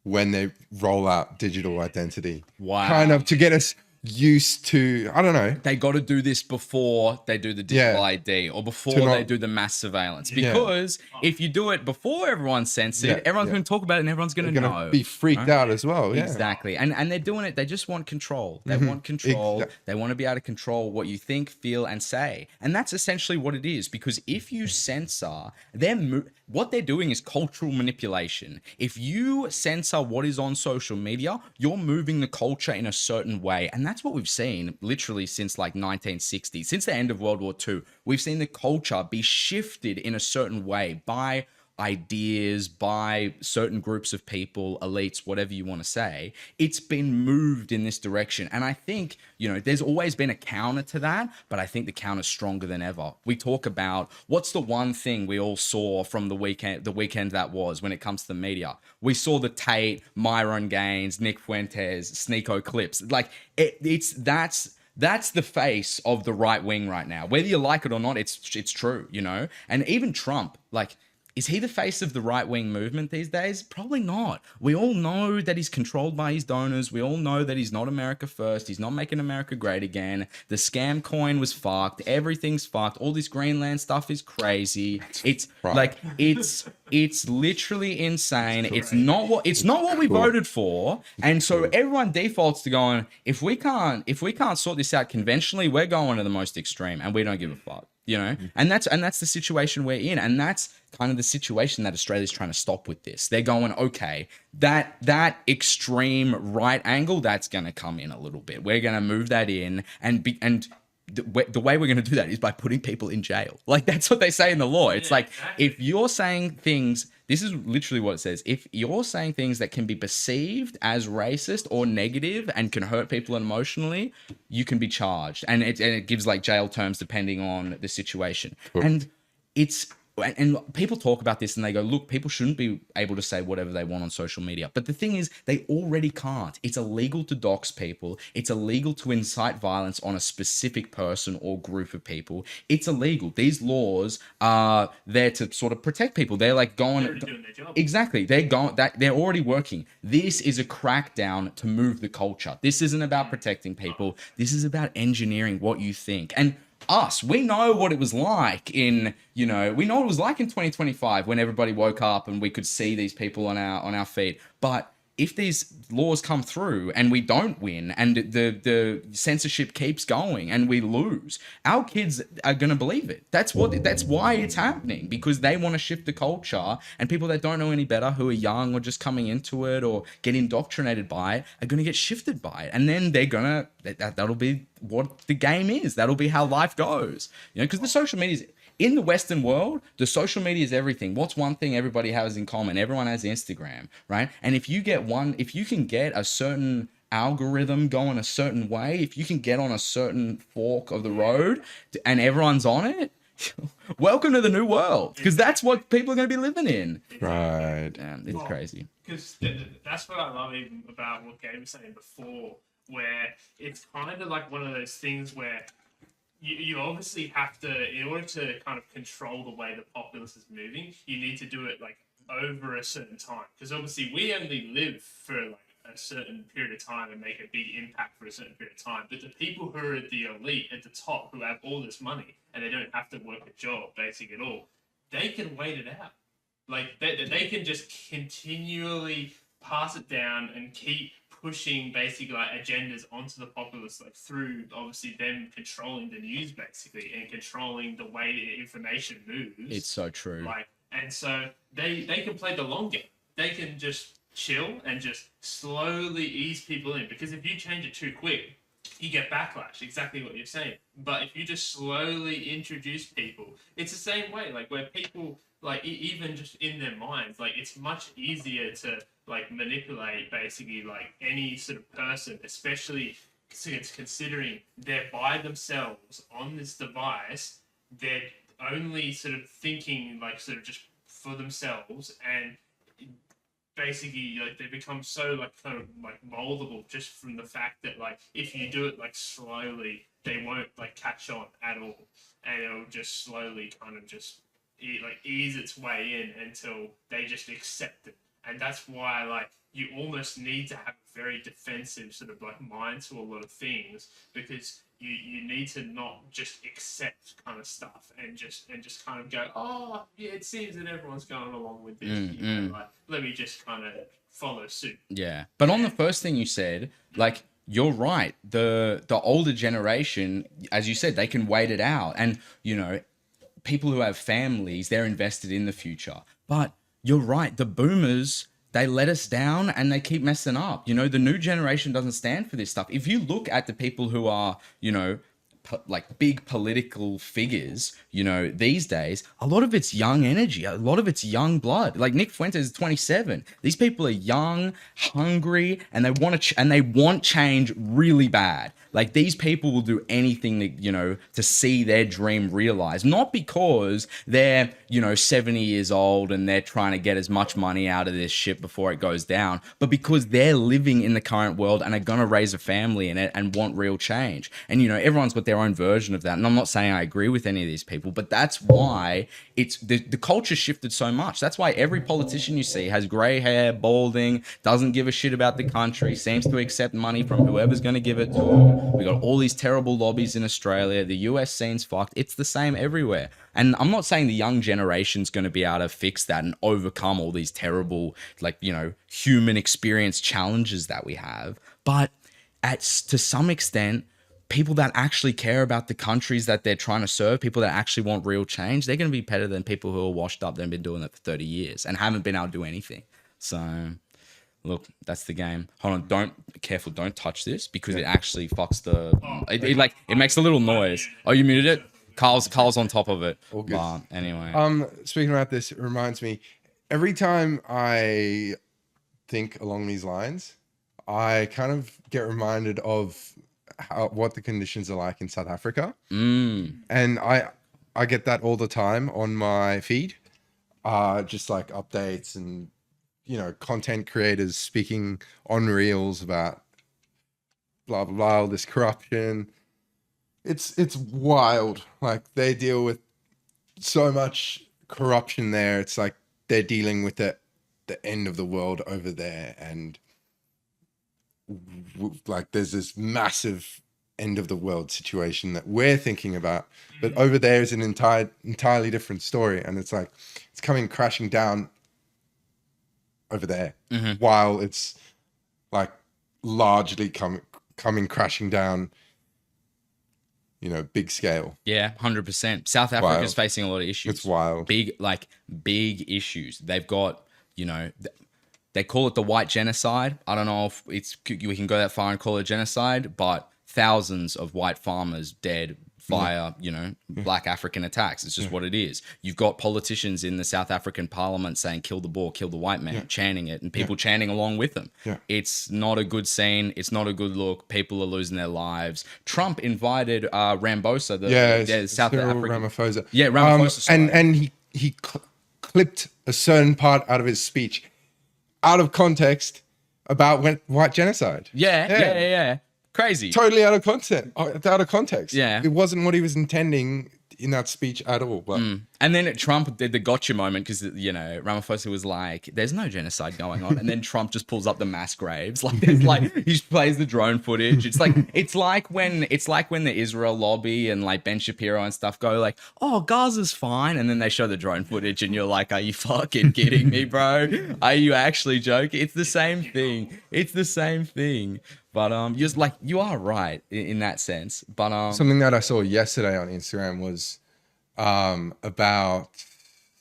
when they roll out digital identity. Wow. Kind of to get us used to, I don't know. They got to do this before they do the digital ID or before they do the mass surveillance. Because if you do it before everyone's censored, everyone's going to talk about it and everyone's going to know. Be freaked out as well. Yeah. Exactly. And they're doing it. They just want control. They want control. They want to be able to control what you think, feel, and say. And that's essentially what it is. Because if you censor, what they're doing is cultural manipulation. If you censor what is on social media, you're moving the culture in a certain way. And that's what we've seen literally since like 1960, since the end of World War II. We've seen the culture be shifted in a certain way by ideas, by certain groups of people, elites, whatever you want to say. It's been moved in this direction. And I think, there's always been a counter to that, but I think the counter's stronger than ever. We talk about what's the one thing we all saw from the weekend that was when it comes to the media. We saw the Tate, Myron Gaines, Nick Fuentes, Sneeko clips. Like that's the face of the right wing right now. Whether you like it or not, it's true, And even Trump, like, is he the face of the right-wing movement these days? Probably not. We all know that he's controlled by his donors. We all know that he's not America first. He's not making America great again. The scam coin was fucked. Everything's fucked. All this Greenland stuff is crazy. It's right. like it's literally insane. It's not what we voted for. And so everyone defaults to going, if we can't sort this out conventionally, we're going to the most extreme, and we don't give a fuck. And that's the situation we're in, and that's kind of the situation that Australia's trying to stop with this. They're going, okay, that extreme right angle, that's going to come in a little bit. We're going to move that in, and the way we're going to do that is by putting people in jail. Like, that's what they say in the law. It's like, exactly. If you're saying things, this is literally what it says. If you're saying things that can be perceived as racist or negative and can hurt people emotionally, you can be charged. And it gives like jail terms depending on the situation. Cool. And people talk about this and they go, look, people shouldn't be able to say whatever they want on social media. But the thing is, they already can't. It's illegal to dox people. It's illegal to incite violence on a specific person or group of people. It's illegal. These laws are there to sort of protect people. They're like going... They're doing their job. Exactly. They're already working. This is a crackdown to move the culture. This isn't about protecting people. This is about engineering what you think. And we know what it was like in 2025 when everybody woke up and we could see these people on our feet. But if these laws come through and we don't win and the censorship keeps going and we lose, our kids are going to believe it. That's why it's happening, because they want to shift the culture, and people that don't know any better, who are young or just coming into it or get indoctrinated by it, are going to get shifted by it. And then that'll be what the game is. That'll be how life goes. Because the social media in the Western world, the social media is everything. What's one thing everybody has in common? Everyone has Instagram, right? And if you can get a certain algorithm going a certain way, if you can get on a certain fork of the road and everyone's on it, welcome to the new world, because that's what people are going to be living in. Right. It's crazy. Because that's what I love even about what Gabe was saying before, where it's kind of like one of those things where you obviously have to, in order to kind of control the way the populace is moving, you need to do it like over a certain time. Because obviously we only live for like a certain period of time and make a big impact for a certain period of time. But the people who are at the elite, at the top, who have all this money and they don't have to work a job basically at all, they can wait it out. Like they can just continually pass it down and keep pushing basically like agendas onto the populace, like through obviously them controlling the news basically and controlling the way information moves. It's so true. Like, and so they can play the long game. They can just chill and just slowly ease people in, because if you change it too quick, you get backlash, exactly what you're saying. But if you just slowly introduce people, it's the same way, like where people, like even just in their minds, like it's much easier to like manipulate basically like any sort of person, especially since considering they're by themselves on this device, they're only sort of thinking like sort of just for themselves, and basically like they become so like kind of like moldable just from the fact that like if you do it like slowly, they won't like catch on at all, and it'll just slowly kind of just ease its way in until they just accept it. And that's why like you almost need to have a very defensive sort of like mind to a lot of things, because you need to not just accept kind of stuff and just kind of go, oh yeah, it seems that everyone's going along with this. Like, let me just kind of follow suit. Yeah. But on the first thing you said, like, you're right. The older generation, as you said, they can wait it out. And, people who have families, they're invested in the future. But you're right. The boomers, they let us down and they keep messing up. The new generation doesn't stand for this stuff. If you look at the people who are, like big political figures, you know, these days, a lot of it's young energy, a lot of it's young blood. Like Nick Fuentes is 27. These people are young, hungry, and they want to and they want change really bad. Like these people will do anything that, you know, to see their dream realized, not because they're, you know, 70 years old and they're trying to get as much money out of this shit before it goes down, but because they're living in the current world and are going to raise a family in it and want real change. And, you know, everyone's got their own version of that. And I'm not saying I agree with any of these people, but that's why it's the culture shifted so much. That's why every politician you see has gray hair, balding, doesn't give a shit about the country, seems to accept money from whoever's going to give it to them. We got all these terrible lobbies in Australia. The US scene's fucked. It's the same everywhere. And I'm not saying the young generation's going to be able to fix that and overcome all these terrible, like, you know, human experience challenges that we have. But to some extent, people that actually care about the countries that they're trying to serve, people that actually want real change, they're going to be better than people who are washed up that have been doing it for 30 years and haven't been able to do anything. So... look, that's the game. Hold on, don't touch this because it actually fucks the. It makes a little noise. Oh, you muted it? Carl's on top of it. All good. But anyway. Speaking about this, it reminds me. Every time I think along these lines, I kind of get reminded of what the conditions are like in South Africa, and I get that all the time on my feed, just like updates and, you know, content creators speaking on reels about blah blah blah, this corruption. It's wild. Like they deal with so much corruption there. It's like they're dealing with the end of the world over there, and like there's this massive end of the world situation that we're thinking about, but over there is an entirely different story, and it's like it's coming crashing down over there, while it's like largely coming crashing down, you know, big scale. Yeah, 100%. South Africa's facing a lot of issues. It's wild. Big issues. They've got, you know, they call it the white genocide. I don't know if we can go that far and call it genocide, but thousands of white farmers dead via, you know, black African attacks. It's just what it is. You've got politicians in the South African parliament saying, kill the Boer, kill the white man, chanting it, and people chanting along with them. It's not a good scene. It's not a good look. People are losing their lives. Trump invited Ramaphosa, the South African... Ramaphosa. Yeah, Ramaphosa. And he clipped a certain part out of his speech out of context about white genocide. Yeah. Crazy. Totally out of context. Yeah. It wasn't what he was intending in that speech at all. But And then Trump did the gotcha moment because, you know, Ramaphosa was like, there's no genocide going on. And then Trump just pulls up the mass graves. Like, it's like he plays the drone footage. It's like when the Israel lobby and like Ben Shapiro and stuff go like, oh, Gaza's fine. And then they show the drone footage and you're like, are you fucking kidding me, bro? Are you actually joking? It's the same thing. But you are right in that sense. But something that I saw yesterday on Instagram was about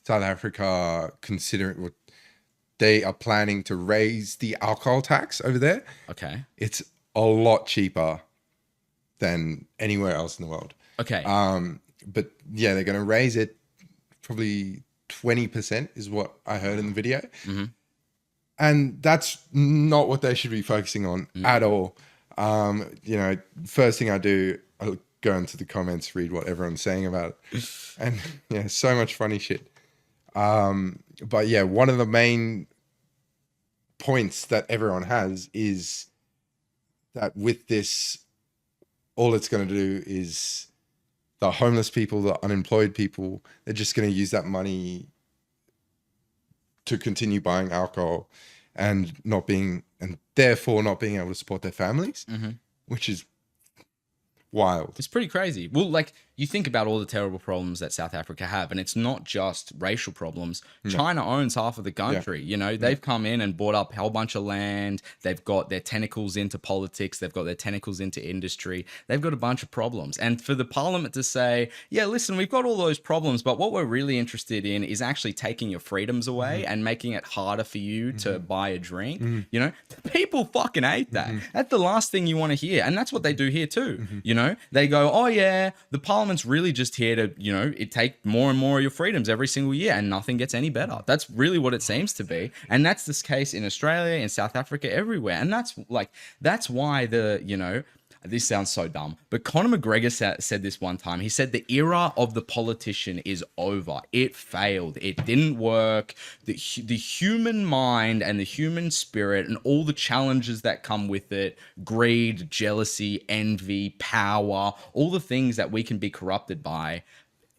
South Africa considering what they are planning to raise the alcohol tax over there. Okay. It's a lot cheaper than anywhere else in the world. Okay. But yeah, they're going to raise it probably 20% is what I heard in the video. And that's not what they should be focusing on at all. You know, first thing I do, I go into the comments, read what everyone's saying about it. And yeah, so much funny shit. But yeah, one of the main points that everyone has is that with this, all it's going to do is the homeless people, the unemployed people, they're just going to use that money to continue buying alcohol and therefore not being able to support their families, which is wild. It's pretty crazy. Well, like, you think about all the terrible problems that South Africa have, and it's not just racial problems. China owns half of the country. You know, they've come in and bought up a whole bunch of land. They've got their tentacles into politics. They've got their tentacles into industry. They've got a bunch of problems. And for the parliament to say, yeah, listen, we've got all those problems, but what we're really interested in is actually taking your freedoms away and making it harder for you to buy a drink. You know, people fucking hate that. That's the last thing you want to hear. And that's what they do here too. You know, they go, oh yeah, the parliament's really just here to, you know, it take more and more of your freedoms every single year and nothing gets any better. That's really what it seems to be. And that's this case in Australia, in South Africa, everywhere. And that's why you know, this sounds so dumb, but Conor McGregor said this one time. He said the era of the politician is over. It failed. It didn't work. The human mind and the human spirit and all the challenges that come with it, greed, jealousy, envy, power, all the things that we can be corrupted by,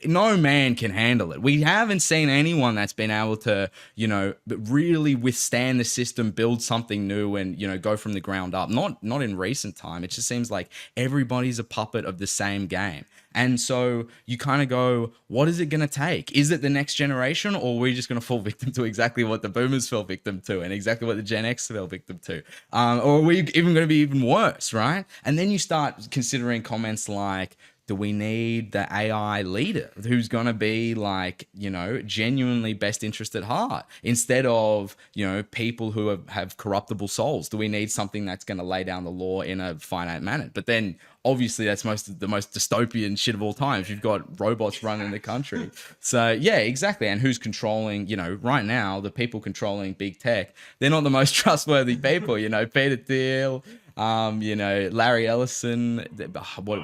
no man can handle it. We haven't seen anyone that's been able to, you know, really withstand the system, build something new and, you know, go from the ground up. Not in recent time. It just seems like everybody's a puppet of the same game. And so you kind of go, what is it going to take? Is it the next generation, or are we just going to fall victim to exactly what the boomers fell victim to and exactly what the Gen X fell victim to? Or are we even going to be even worse, right? And then you start considering comments like, do we need the AI leader who's going to be like, you know, genuinely best interest at heart instead of, you know, people who have corruptible souls? Do we need something that's going to lay down the law in a finite manner? But then obviously that's the most dystopian shit of all times. You've got robots running the country. So yeah, exactly. And who's controlling, you know, right now, the people controlling big tech, they're not the most trustworthy people, you know, Peter Thiel, you know, Larry Ellison,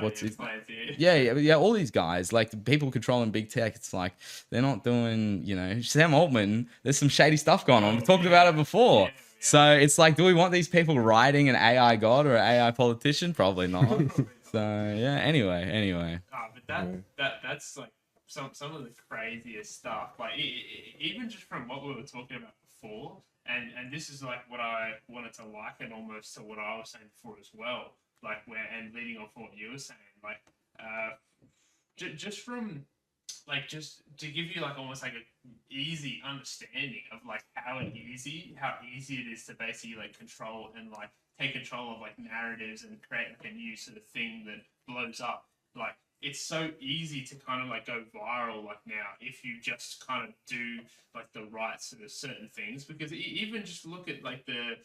what's his? Yeah, all these guys, like the people controlling big tech, it's like they're not doing, you know, Sam Altman, there's some shady stuff going on. We talked about it before. So it's like, do we want these people riding an AI god or an AI politician? Probably not. So yeah, anyway. But that's like some of the craziest stuff. Like even just from what we were talking about before. And this is like what I wanted to liken almost to what I was saying before as well. Like and leading off what you were saying, like just from like just to give you like almost like a easy understanding of like how easy it is to basically like control and like take control of like narratives and create like a new sort of thing that blows up. Like it's so easy to kind of like go viral like now if you just kind of do like the right sort of certain things, because even just look at like the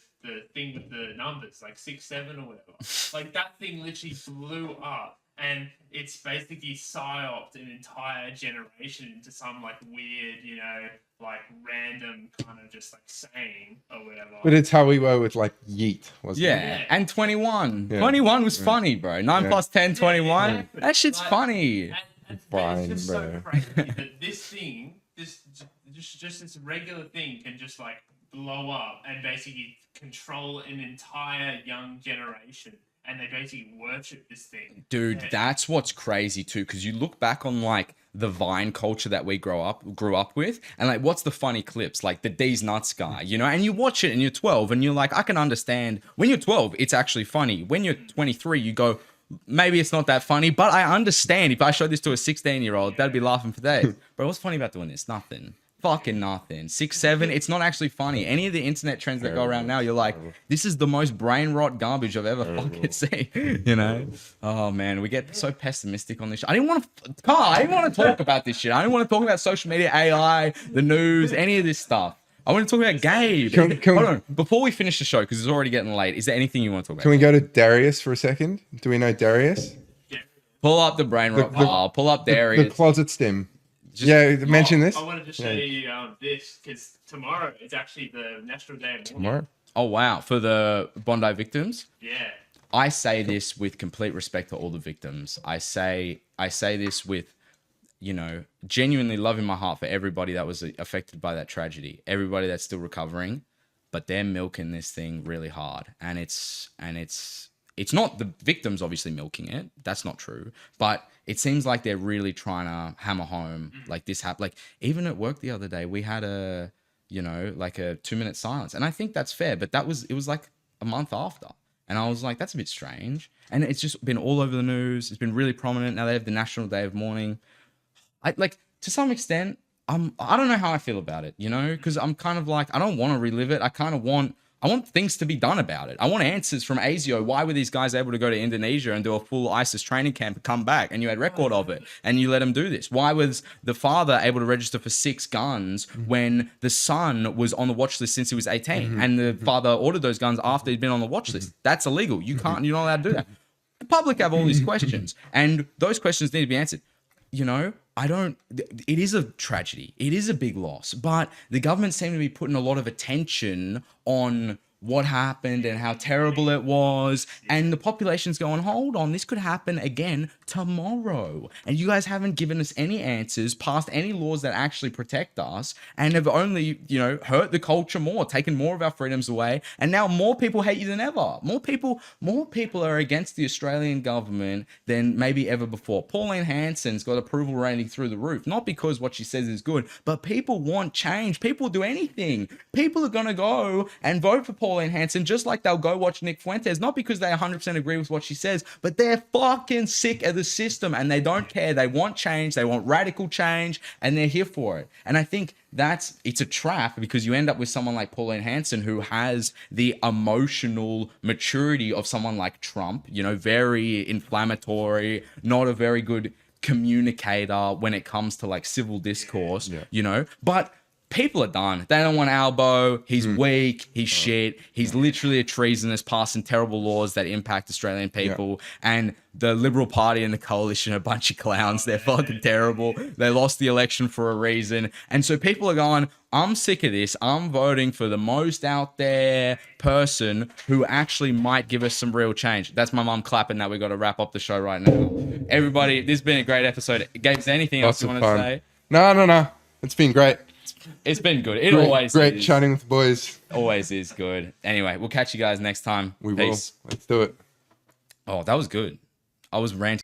thing with the numbers like 6 7 or whatever, like that thing literally blew up, and it's basically psyoped an entire generation into some like weird, you know, like random kind of just like saying or whatever. But it's how we were with like Yeet, wasn't it? Yeah, and 21. Yeah. 21 was funny, bro. 9 plus 10, 21. Yeah. That shit's Like, funny. And Fine, it's just so bro. crazy that this thing, just this regular thing can just like blow up and basically control an entire young generation. And they basically worship this thing. Dude, that's what's crazy too, because you look back on like the Vine culture that we grew up with, and like what's the funny clips, like the D's Nuts guy, you know, and you watch it and you're 12 and you're like, I can understand. When you're 12, it's actually funny. When you're 23, you go, maybe it's not that funny, but I understand. If I showed this to a 16-year-old, they'd be laughing for days. But what's funny about doing this? Nothing. Fucking nothing. 6 7, it's not actually funny. Any of the internet trends that go around now, you're like, this is the most brain rot garbage I've ever fucking seen. You know? Oh man, we get so pessimistic on this shit. I didn't want to talk about this shit. I didn't want to talk about social media, AI, the news, any of this stuff. I want to talk about Gabe. Hold on. Before we finish the show, because it's already getting late, is there anything you want to talk about? Can we go to Darius for a second? Do we know Darius? Pull up the brain rot file. Pull up The Darius. closet stim. Mention this. I wanted to show you this because tomorrow is actually the National Day of Mourning. Tomorrow. Oh wow, for the Bondi victims. Yeah. I say this with complete respect to all the victims. I say this with, you know, genuinely love in my heart for everybody that was affected by that tragedy, everybody that's still recovering, but they're milking this thing really hard, and it's not the victims obviously milking it. That's not true, but it seems like they're really trying to hammer home like this happened. Like even at work the other day, we had like a 2-minute silence, and I think that's fair, but it was like a month after. And I was like, that's a bit strange. And it's just been all over the news. It's been really prominent. Now they have the National Day of Mourning. I like, to some extent, I don't know how I feel about it, you know, because I'm kind of like, I don't want to relive it. I want things to be done about it. I want answers from ASIO. Why were these guys able to go to Indonesia and do a full ISIS training camp and come back, and you had record of it and you let them do this? Why was the father able to register for 6 guns when the son was on the watch list since he was 18 and the father ordered those guns after he'd been on the watch list? That's illegal. You're not allowed to do that. The public have all these questions, and those questions need to be answered. You know, it is a tragedy. It is a big loss, but the government seem to be putting a lot of attention on what happened and how terrible it was. And the population's going, hold on, this could happen again tomorrow. And you guys haven't given us any answers, passed any laws that actually protect us, and have only, you know, hurt the culture more, taken more of our freedoms away. And now more people hate you than ever. More people are against the Australian government than maybe ever before. Pauline Hanson's got approval rating through the roof, not because what she says is good, but people want change. People do anything. People are going to go and vote for Pauline Hanson, just like they'll go watch Nick Fuentes, not because they 100% agree with what she says, but they're fucking sick of the system and they don't care. They want change. They want radical change, and they're here for it. And I think it's a trap, because you end up with someone like Pauline Hanson, who has the emotional maturity of someone like Trump, you know, very inflammatory, not a very good communicator when it comes to like civil discourse, you know, but people are done. They don't want Albo. He's weak. He's shit. He's literally a treasonous, passing terrible laws that impact Australian people. And the Liberal Party and the Coalition are a bunch of clowns. They're fucking terrible. They lost the election for a reason. And so people are going, I'm sick of this. I'm voting for the most out there person who actually might give us some real change. That's my mum clapping that we got to wrap up the show right now. Everybody, this has been a great episode. Gabe, is there anything else you want to say? No. It's been great. It's been good. It always great is. chatting with the boys. Always is good. Anyway, we'll catch you guys next time. We Peace. will. Let's do it. Oh, that was good. I was ranting.